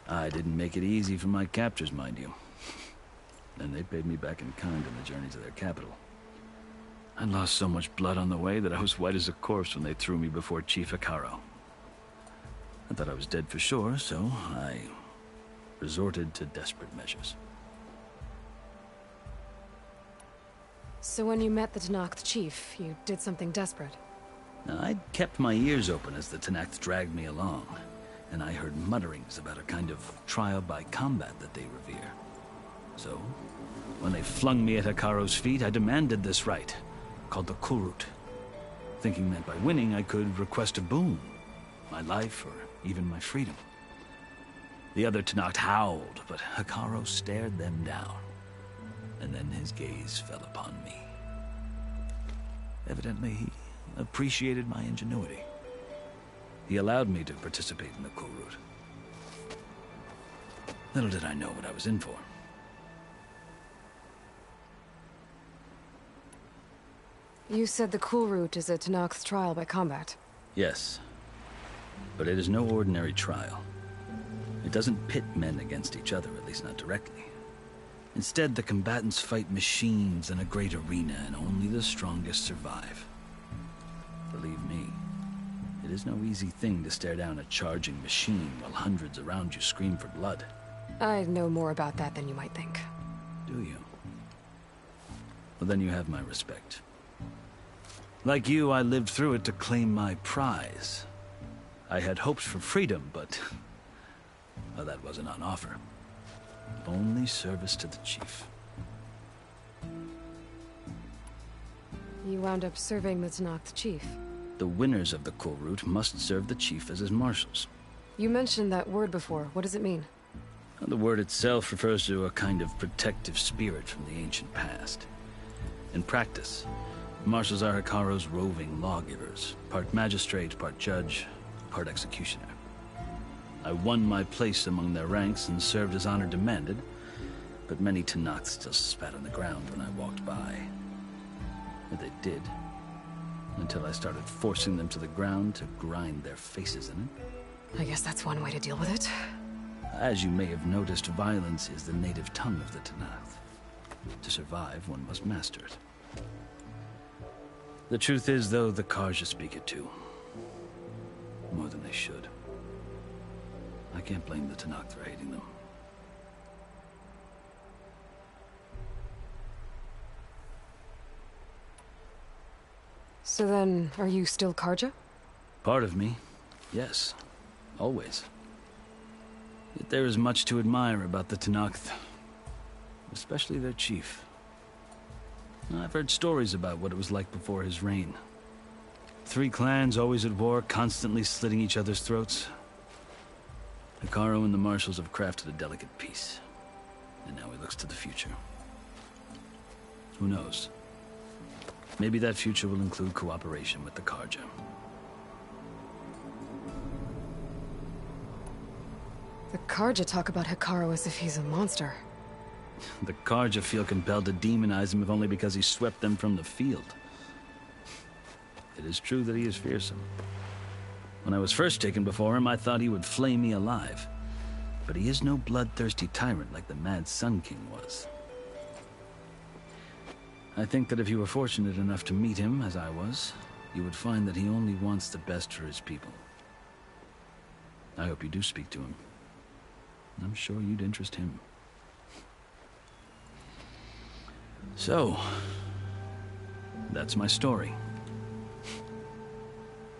I didn't make it easy for my captors, mind you. And they paid me back in kind on the journey to their capital. I lost so much blood on the way that I was white as a corpse when they threw me before Chief Hikaro. I thought I was dead for sure, so I resorted to desperate measures. So when you met the Tenakth chief, you did something desperate? Now, I'd kept my ears open as the Tenakth dragged me along, and I heard mutterings about a kind of trial by combat that they revere. So, when they flung me at Hikaro's feet, I demanded this right, called the Kulrut, thinking that by winning I could request a boon, my life or even my freedom. The other Tenakth howled, but Hikaro stared them down, and then his gaze fell upon me. Evidently, he appreciated my ingenuity. He allowed me to participate in the Kulrut. Little did I know what I was in for. You said the Kulrut is a Tenakth's trial by combat. Yes, but it is no ordinary trial. It doesn't pit men against each other, at least not directly. Instead, the combatants fight machines in a great arena, and only the strongest survive. Believe me, it is no easy thing to stare down a charging machine while hundreds around you scream for blood. I know more about that than you might think. Do you? Well, then you have my respect. Like you, I lived through it to claim my prize. I had hopes for freedom, but well, that wasn't on offer. Only service to the chief. You wound up serving the Tenakth chief. The winners of the Kulrut must serve the chief as his marshals. You mentioned that word before. What does it mean? The word itself refers to a kind of protective spirit from the ancient past. In practice, marshals are Hikaro's roving lawgivers, part magistrate, part judge, part executioner. I won my place among their ranks and served as honor demanded, but many Tanakhs still spat on the ground when I walked by. And they did, until I started forcing them to the ground to grind their faces in it. I guess that's one way to deal with it. As you may have noticed, violence is the native tongue of the Tanakh. To survive, one must master it. The truth is, though, the Karja speak it too. More than they should. I can't blame the Tanakh for hating them. So then, are you still Karja? Part of me, yes. Always. Yet there is much to admire about the Tanakh, especially their chief. I've heard stories about what it was like before his reign. 3 clans always at war, constantly slitting each other's throats. Hekarro and the marshals have crafted a delicate peace. And now he looks to the future. Who knows? Maybe that future will include cooperation with the Karja. The Karja talk about Hekarro as if he's a monster. The Karja feel compelled to demonize him if only because he swept them from the field. It is true that he is fearsome. When I was first taken before him, I thought he would flay me alive. But he is no bloodthirsty tyrant like the Mad Sun King was. I think that if you were fortunate enough to meet him, as I was, you would find that he only wants the best for his people. I hope you do speak to him. I'm sure you'd interest him. So, that's my story.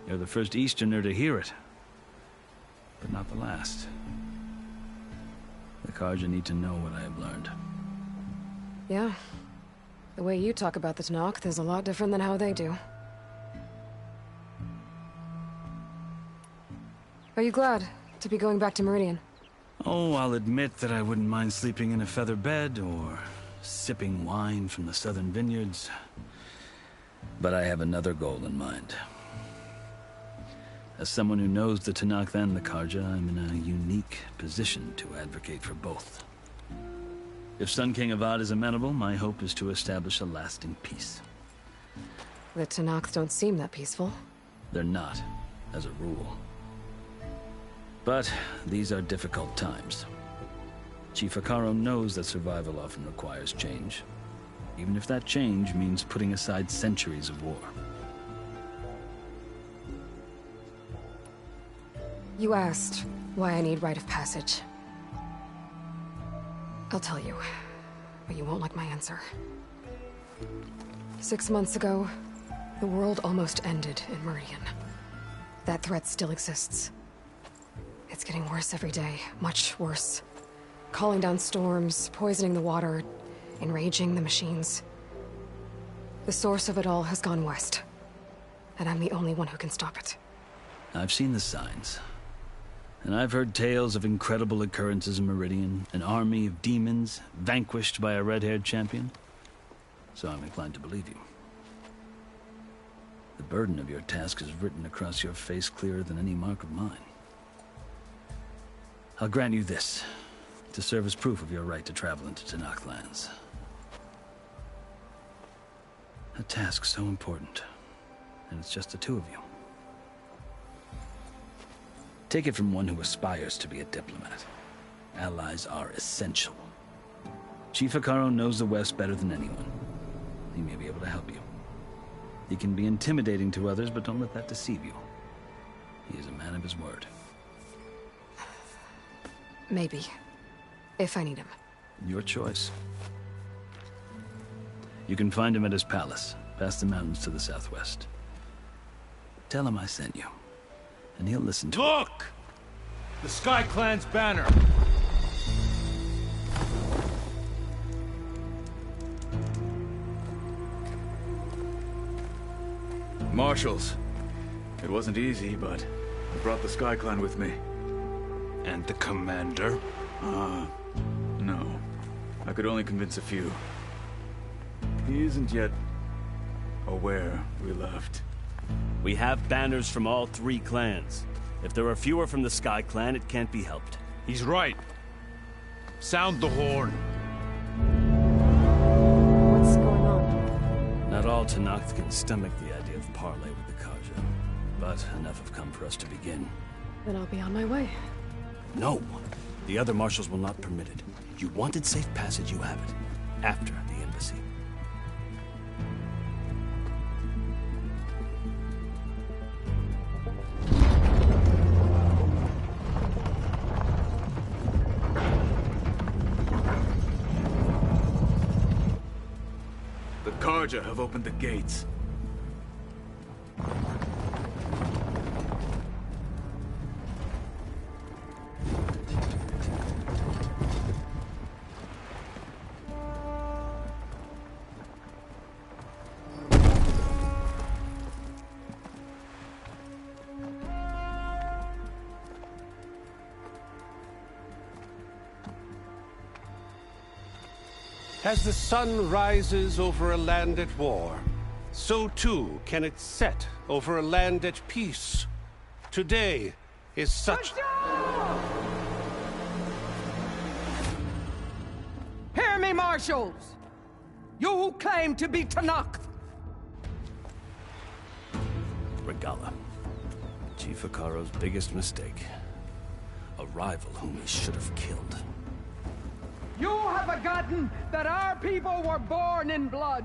You're the first Easterner to hear it, but not the last. The Karja need to know what I have learned. Yeah. The way you talk about the Tanakh is a lot different than how they do. Are you glad to be going back to Meridian? Oh, I'll admit that I wouldn't mind sleeping in a feather bed or sipping wine from the southern vineyards. But I have another goal in mind. As someone who knows the Tanakh and the Karja, I'm in a unique position to advocate for both. If Sun King Avad is amenable, my hope is to establish a lasting peace. The Tanakh don't seem that peaceful. They're not, as a rule. But these are difficult times. Chief Hekarro knows that survival often requires change, even if that change means putting aside centuries of war. You asked why I need rite of passage. I'll tell you, but you won't like my answer. 6 months ago, the world almost ended in Meridian. That threat still exists. It's getting worse every day, much worse. Calling down storms, poisoning the water, enraging the machines. The source of it all has gone west, and I'm the only one who can stop it. I've seen the signs. And I've heard tales of incredible occurrences in Meridian, an army of demons vanquished by a red-haired champion. So I'm inclined to believe you. The burden of your task is written across your face clearer than any mark of mine. I'll grant you this, to serve as proof of your right to travel into Tanakh lands. A task so important, and it's just the 2 of you. Take it from one who aspires to be a diplomat. Allies are essential. Chief Hekarro knows the West better than anyone. He may be able to help you. He can be intimidating to others, but don't let that deceive you. He is a man of his word. Maybe. If I need him. Your choice. You can find him at his palace, past the mountains to the southwest. Tell him I sent you, and he'll listen to Look! The Sky Clan's banner! Marshals. It wasn't easy, but I brought the Sky Clan with me. And the commander? No. I could only convince a few. He isn't yet aware we left. We have banners from all 3 clans. If there are fewer from the Sky Clan, it can't be helped. He's right. Sound the horn. What's going on? Not all Tenakth can stomach the idea of parley with the Karja, but enough have come for us to begin. Then I'll be on my way. No! The other marshals will not permit it. You wanted safe passage, you have it. After the embassy. The Karja have opened the gates. As the sun rises over a land at war, so too can it set over a land at peace. Today is such... Hear me, marshals! You who claim to be Tenakth! Regala. Chief Hikaro's biggest mistake. A rival whom he should have killed. You have forgotten that our people were born in blood.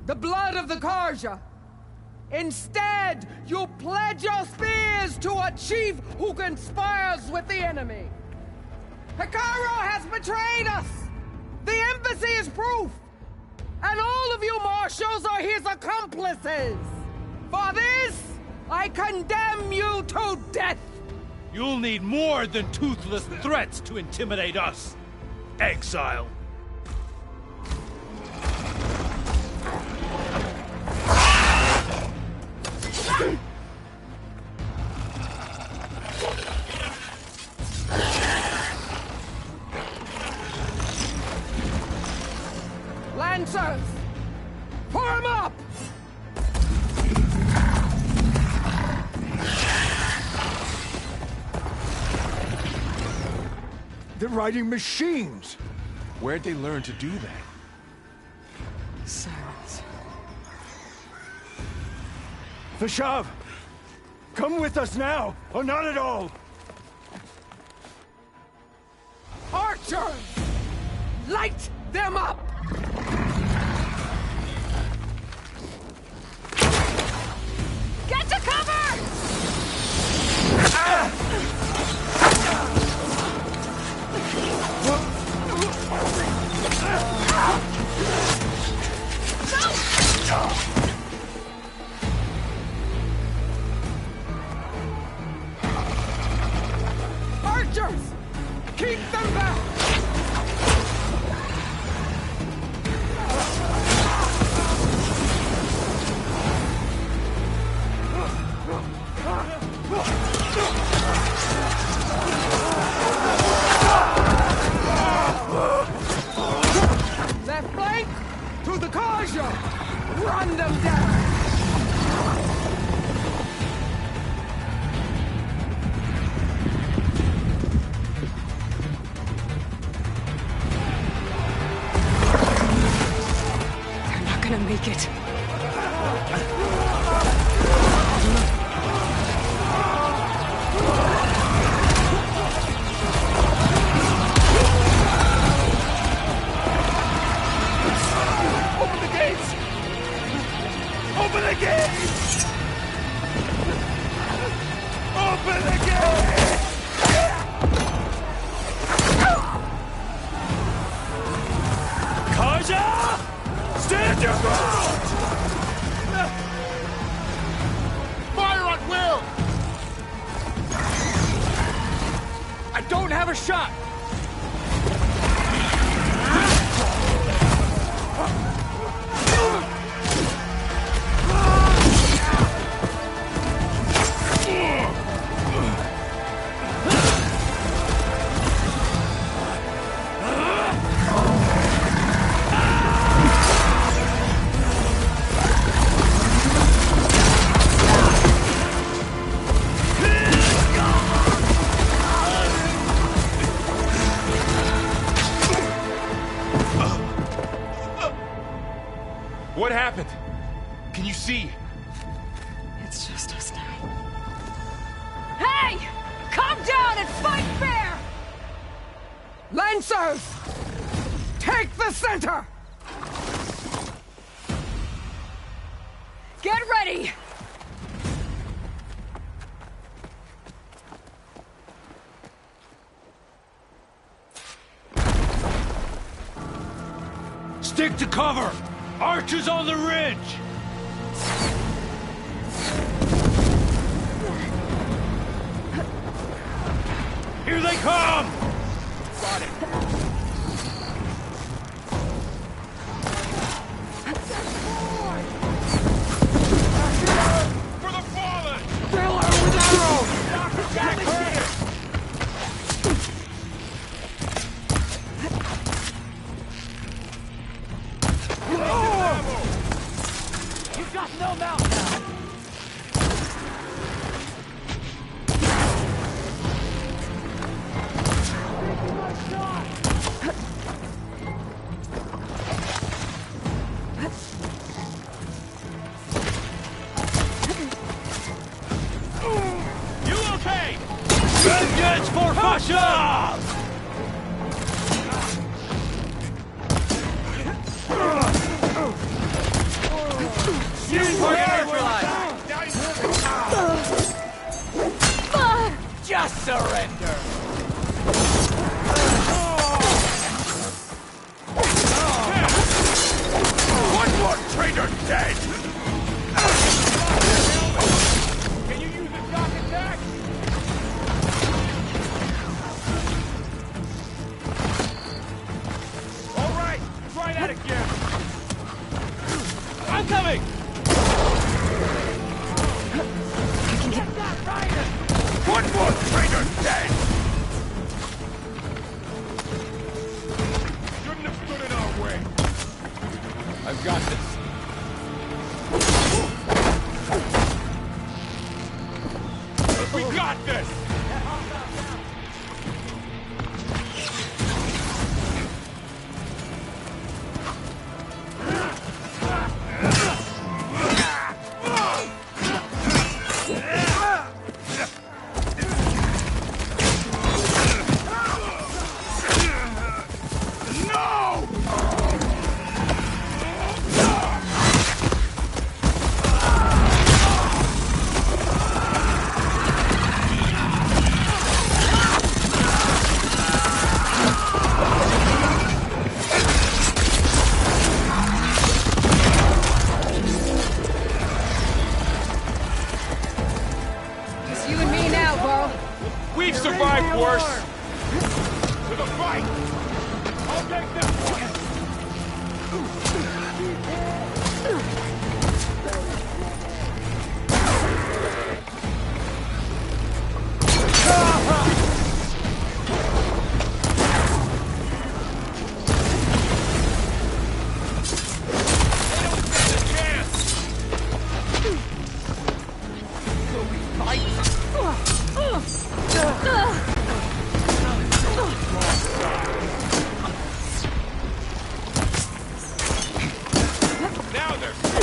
The blood of the Karja. Instead, you pledge your spears to a chief who conspires with the enemy. Hikaro has betrayed us! The embassy is proof! And all of you marshals are his accomplices! For this, I condemn you to death! You'll need more than toothless threats to intimidate us. Exile. Lancers! Form up! They're riding machines! Where'd they learn to do that? Silence. Vashav! Come with us now, or not at all! Archers! Light them up! Get to cover! Archers! Keep them back! Left flank to the Karja! Run them down! They're not gonna make it. Open the gates! Open the gates! Open the gates! Karja! Stand your ground! Fire at will! I don't have a shot! see. It's just us now. Hey! Calm down and fight fair! Lancers! Take the center! Get ready! Stick to cover! Archers on the ridge! Here they come! Got it. For the fallen! Kill her with arrows! Dr. Jack heard it! You've got no mouth now! You okay? Vengeance for Fasha! Just surrender! One more traitor dead! Can you use a shock attack? All right, try that again. I'm coming! One more traitor dead! Shouldn't have stood in our way. I've got this. We got this! Just you and me now, Bo. We've survived worse. To the fight! I'll take this one! Now they're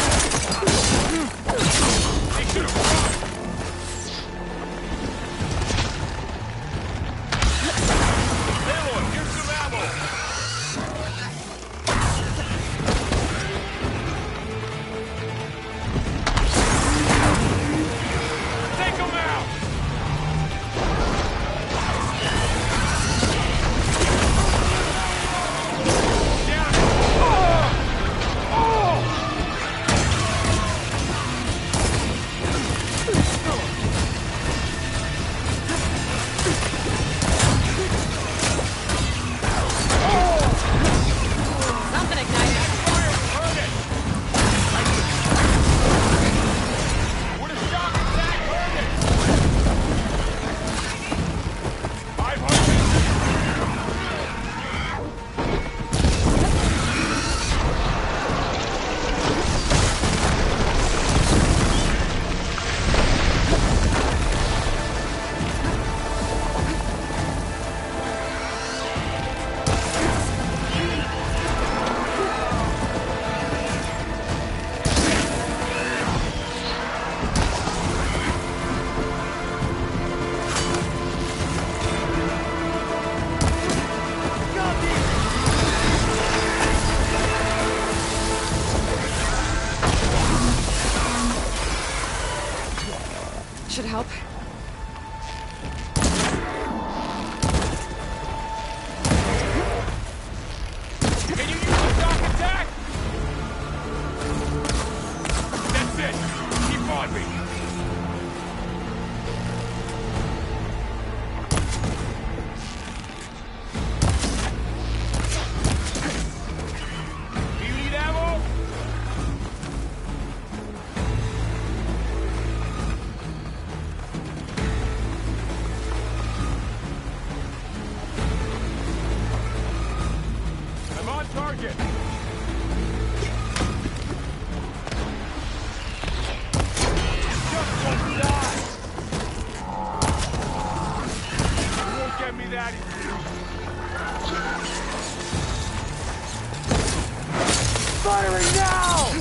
get out of here! Firing now!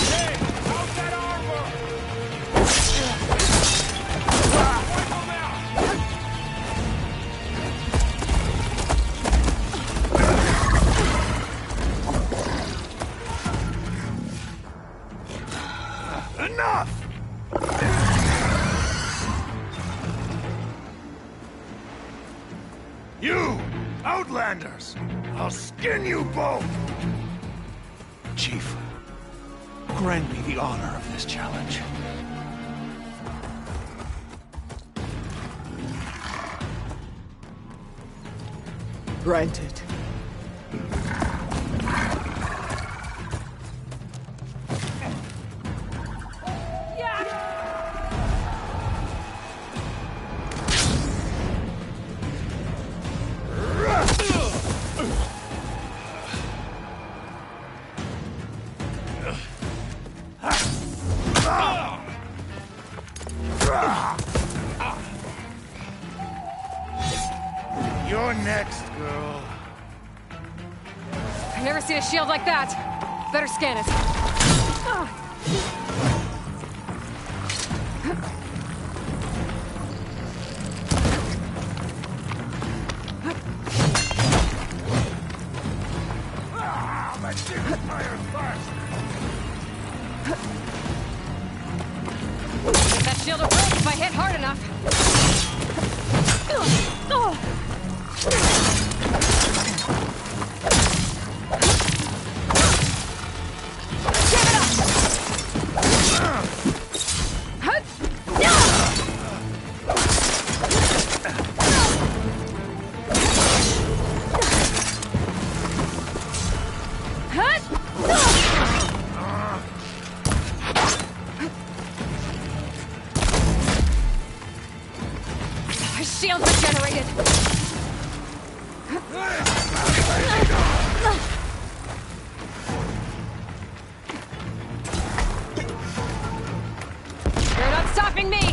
Hey, how's that armor? Wipe 'em out! Enough! You, Outlanders! I'll skin you both! Chief, grant me the honor of this challenge. Granted. You're next, girl. I've never seen a shield like that. Better scan it. My ship's fired first! That shield will break if I hit hard enough. Shield regenerated! You're not stopping me!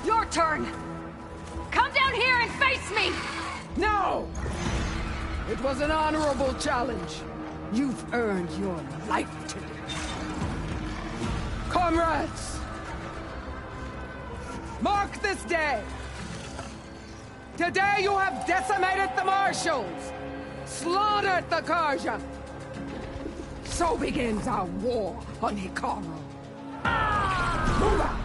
Your turn! Come down here and face me! No! It was an honorable challenge. You've earned your life today. Comrades! Mark this day! Today you have decimated the Marshals! Slaughtered the Karja! So begins our war on Hikaru. Move out!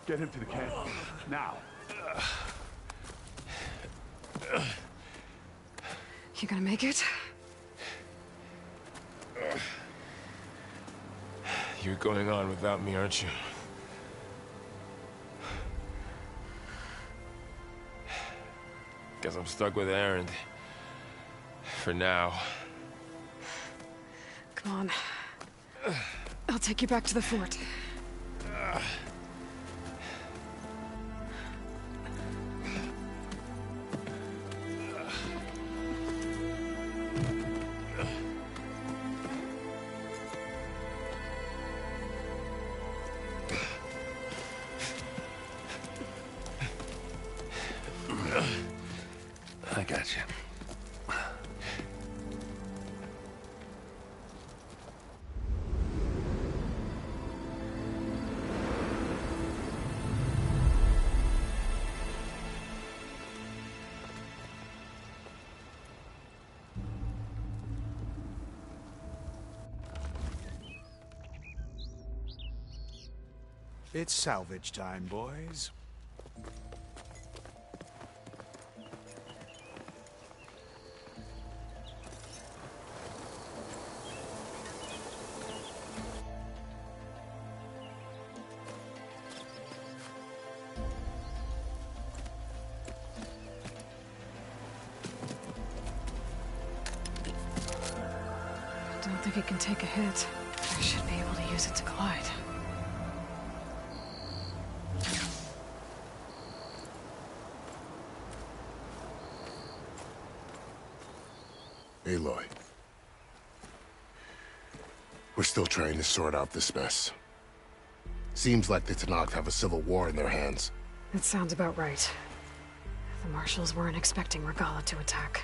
Get him to the camp. Now. You gonna make it? You're going on without me, aren't you? Guess I'm stuck with Erend. For now. Come on. I'll take you back to the fort. It's salvage time, boys. I don't think it can take a hit. I should be able to use it to glide. Aloy. We're still trying to sort out this mess. Seems like the Tenakth have a civil war in their hands. That sounds about right. The Marshals weren't expecting Regala to attack.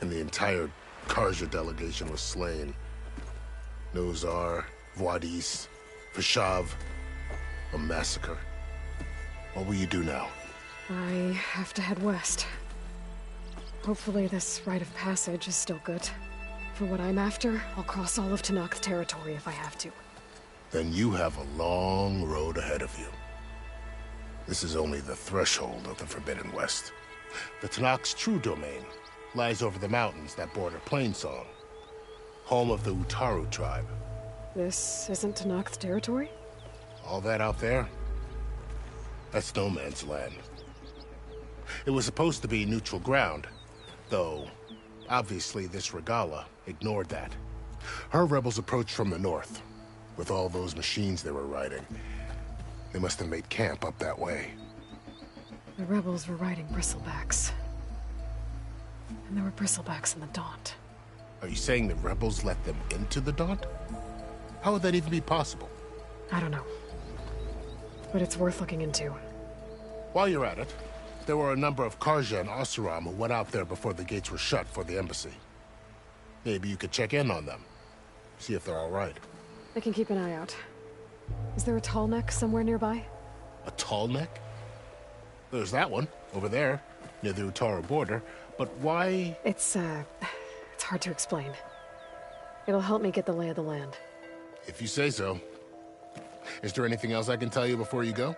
And the entire Karja delegation was slain. Nozar, Vuadis, Vashav, a massacre. What will you do now? I have to head west. Hopefully this rite of passage is still good. For what I'm after, I'll cross all of Tenakth territory if I have to. Then you have a long road ahead of you. This is only the threshold of the Forbidden West. The Tenakth's true domain lies over the mountains that border Plainsong, home of the Utaru tribe. This isn't Tenakth territory? All that out there? That's no man's land. It was supposed to be neutral ground, though obviously this Regala ignored that. Her rebels approached from the north, with all those machines they were riding. They must have made camp up that way. The rebels were riding bristlebacks. And there were bristlebacks in the Daunt. Are you saying the rebels let them into the Daunt? How would that even be possible? I don't know. But it's worth looking into. While you're at it, there were a number of Karja and Oseram who went out there before the gates were shut for the embassy. Maybe you could check in on them. See if they're all right. I can keep an eye out. Is there a tall neck somewhere nearby? A tall neck? There's that one, over there, near the Utaru border. But why? It's hard to explain. It'll help me get the lay of the land. If you say so. Is there anything else I can tell you before you go?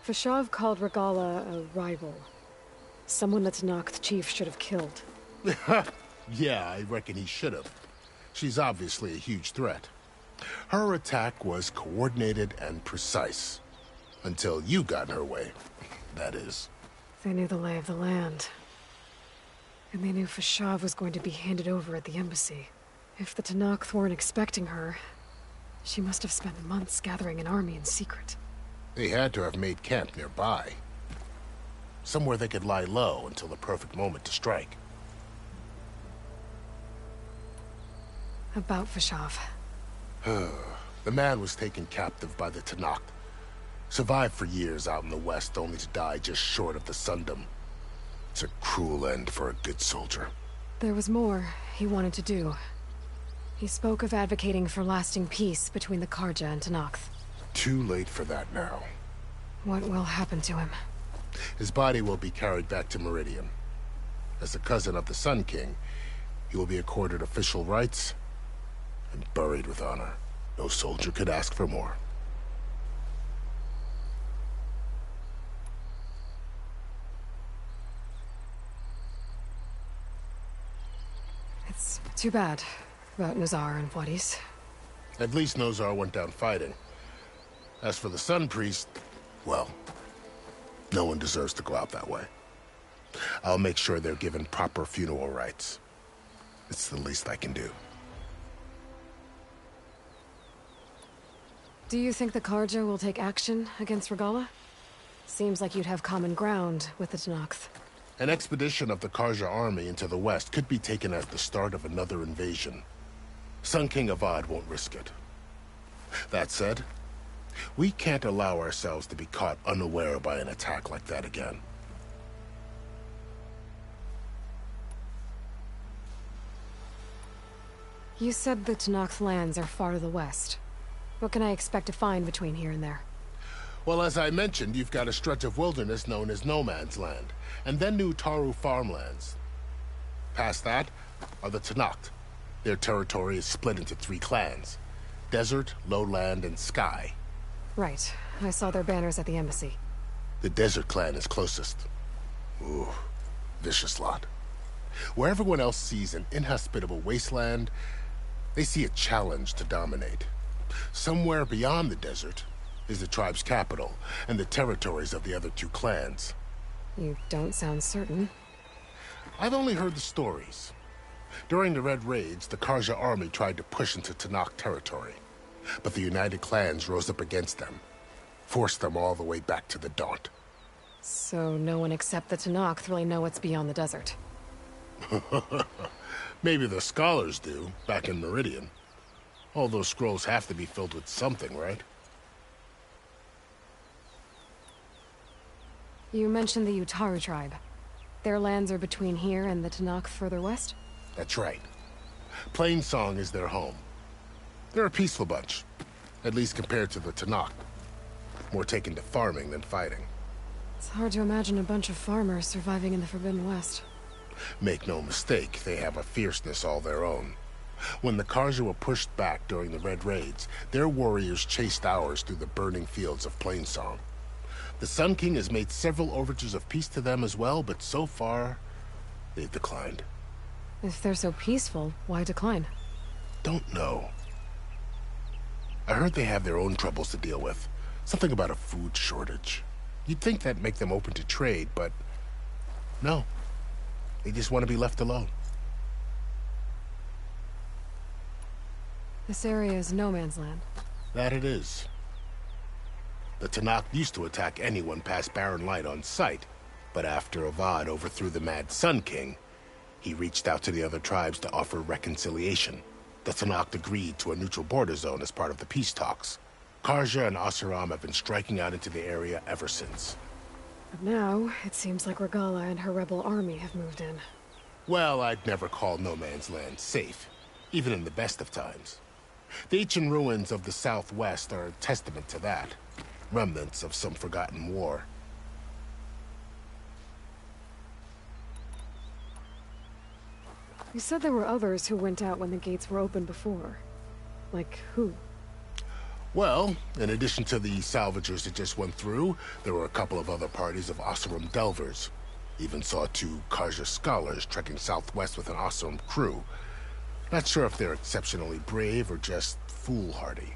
Vashav called Regala a rival. Someone that Tenakth chief should have killed. Yeah, I reckon he should have. She's obviously a huge threat. Her attack was coordinated and precise. Until you got in her way, that is. They knew the lay of the land. And they knew Vashav was going to be handed over at the embassy. If the Tenakth weren't expecting her, she must have spent months gathering an army in secret. They had to have made camp nearby. Somewhere they could lie low until the perfect moment to strike. About Vashav. The man was taken captive by the Tenakth. Survived for years out in the west, only to die just short of the Sundom. It's a cruel end for a good soldier. There was more he wanted to do. He spoke of advocating for lasting peace between the Karja and Tenakth. Too late for that now. What will happen to him? His body will be carried back to Meridian. As the cousin of the Sun King, he will be accorded official rights and buried with honor. No soldier could ask for more. It's too bad about Nozar and Vuadis. At least Nozar went down fighting. As for the Sun Priest, well, no one deserves to go out that way. I'll make sure they're given proper funeral rites. It's the least I can do. Do you think the Karja will take action against Regala? Seems like you'd have common ground with the Tenakth. An expedition of the Karja army into the west could be taken as the start of another invasion. Sun King Avad won't risk it. That said, we can't allow ourselves to be caught unaware by an attack like that again. You said the Tenakth lands are far to the west. What can I expect to find between here and there? Well, as I mentioned, you've got a stretch of wilderness known as No Man's Land, and then new Utaru farmlands. Past that are the Tanakh. Their territory is split into 3 clans: Desert, Lowland, and Sky. Right. I saw their banners at the embassy. The Desert clan is closest. Ooh, vicious lot. Where everyone else sees an inhospitable wasteland, they see a challenge to dominate. Somewhere beyond the desert is the tribe's capital and the territories of the other 2 clans. You don't sound certain. I've only heard the stories. During the Red Raids, the Karja army tried to push into Tanakh territory, but the United Clans rose up against them, forced them all the way back to the Daunt. So no one except the Tanakh really know what's beyond the desert. Maybe the scholars do, back in Meridian. All those scrolls have to be filled with something, right? You mentioned the Utaru tribe. Their lands are between here and the Tanakh further west? That's right. Plainsong is their home. They're a peaceful bunch, at least compared to the Tanakh. More taken to farming than fighting. It's hard to imagine a bunch of farmers surviving in the Forbidden West. Make no mistake, they have a fierceness all their own. When the Karja were pushed back during the Red Raids, their warriors chased ours through the burning fields of Plainsong. The Sun King has made several overtures of peace to them as well, but so far, they've declined. If they're so peaceful, why decline? Don't know. I heard they have their own troubles to deal with. Something about a food shortage. You'd think that'd make them open to trade, but no. They just want to be left alone. This area is no man's land. That it is. The Tanakh used to attack anyone past Barren Light on sight, but after Avad overthrew the Mad Sun King, he reached out to the other tribes to offer reconciliation. The Tanakh agreed to a neutral border zone as part of the peace talks. Karja and Asuram have been striking out into the area ever since. But now, it seems like Regala and her rebel army have moved in. Well, I'd never call no man's land safe, even in the best of times. The ancient ruins of the Southwest are a testament to that. Remnants of some forgotten war. You said there were others who went out when the gates were open before. Like who? Well, in addition to the salvagers that just went through, there were a couple of other parties of Oseram delvers. Even saw 2 Karja scholars trekking southwest with an Oseram crew. Not sure if they're exceptionally brave or just foolhardy.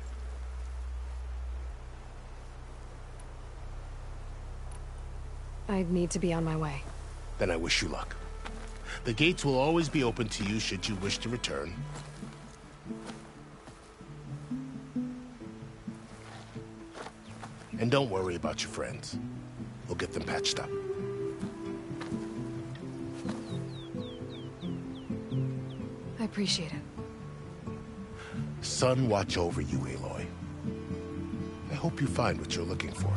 I'd need to be on my way. Then I wish you luck. The gates will always be open to you should you wish to return. And don't worry about your friends. We'll get them patched up. I appreciate it. Sun watch over you, Aloy. I hope you find what you're looking for.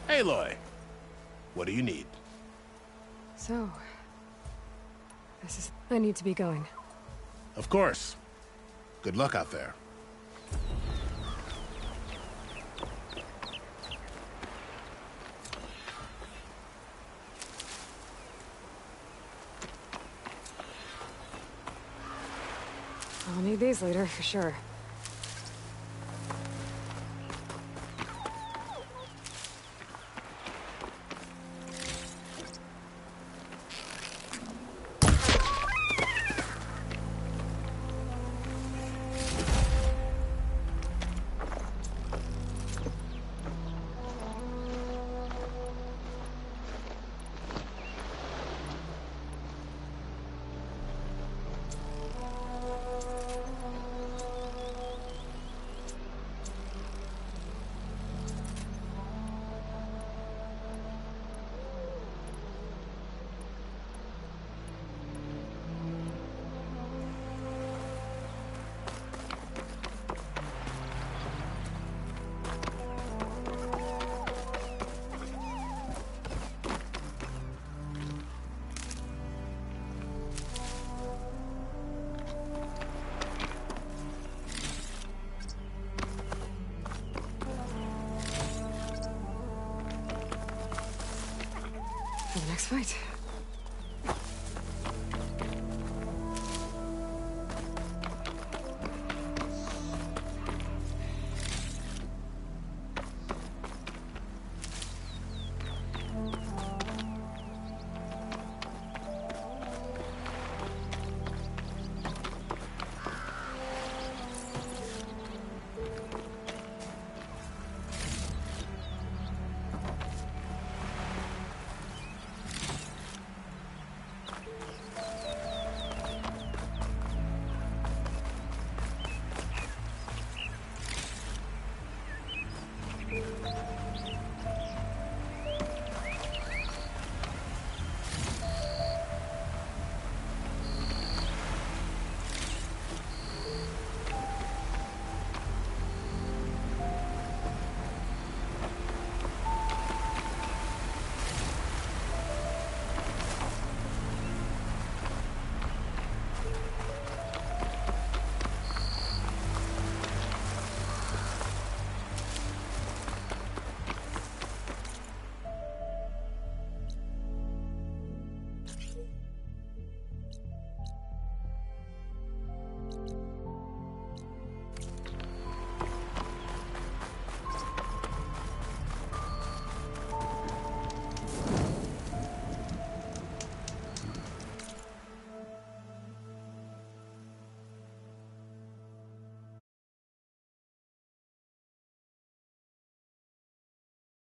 Aloy, what do you need? So... I need to be going. Of course. Good luck out there. I'll need these later, for sure. for the next fight.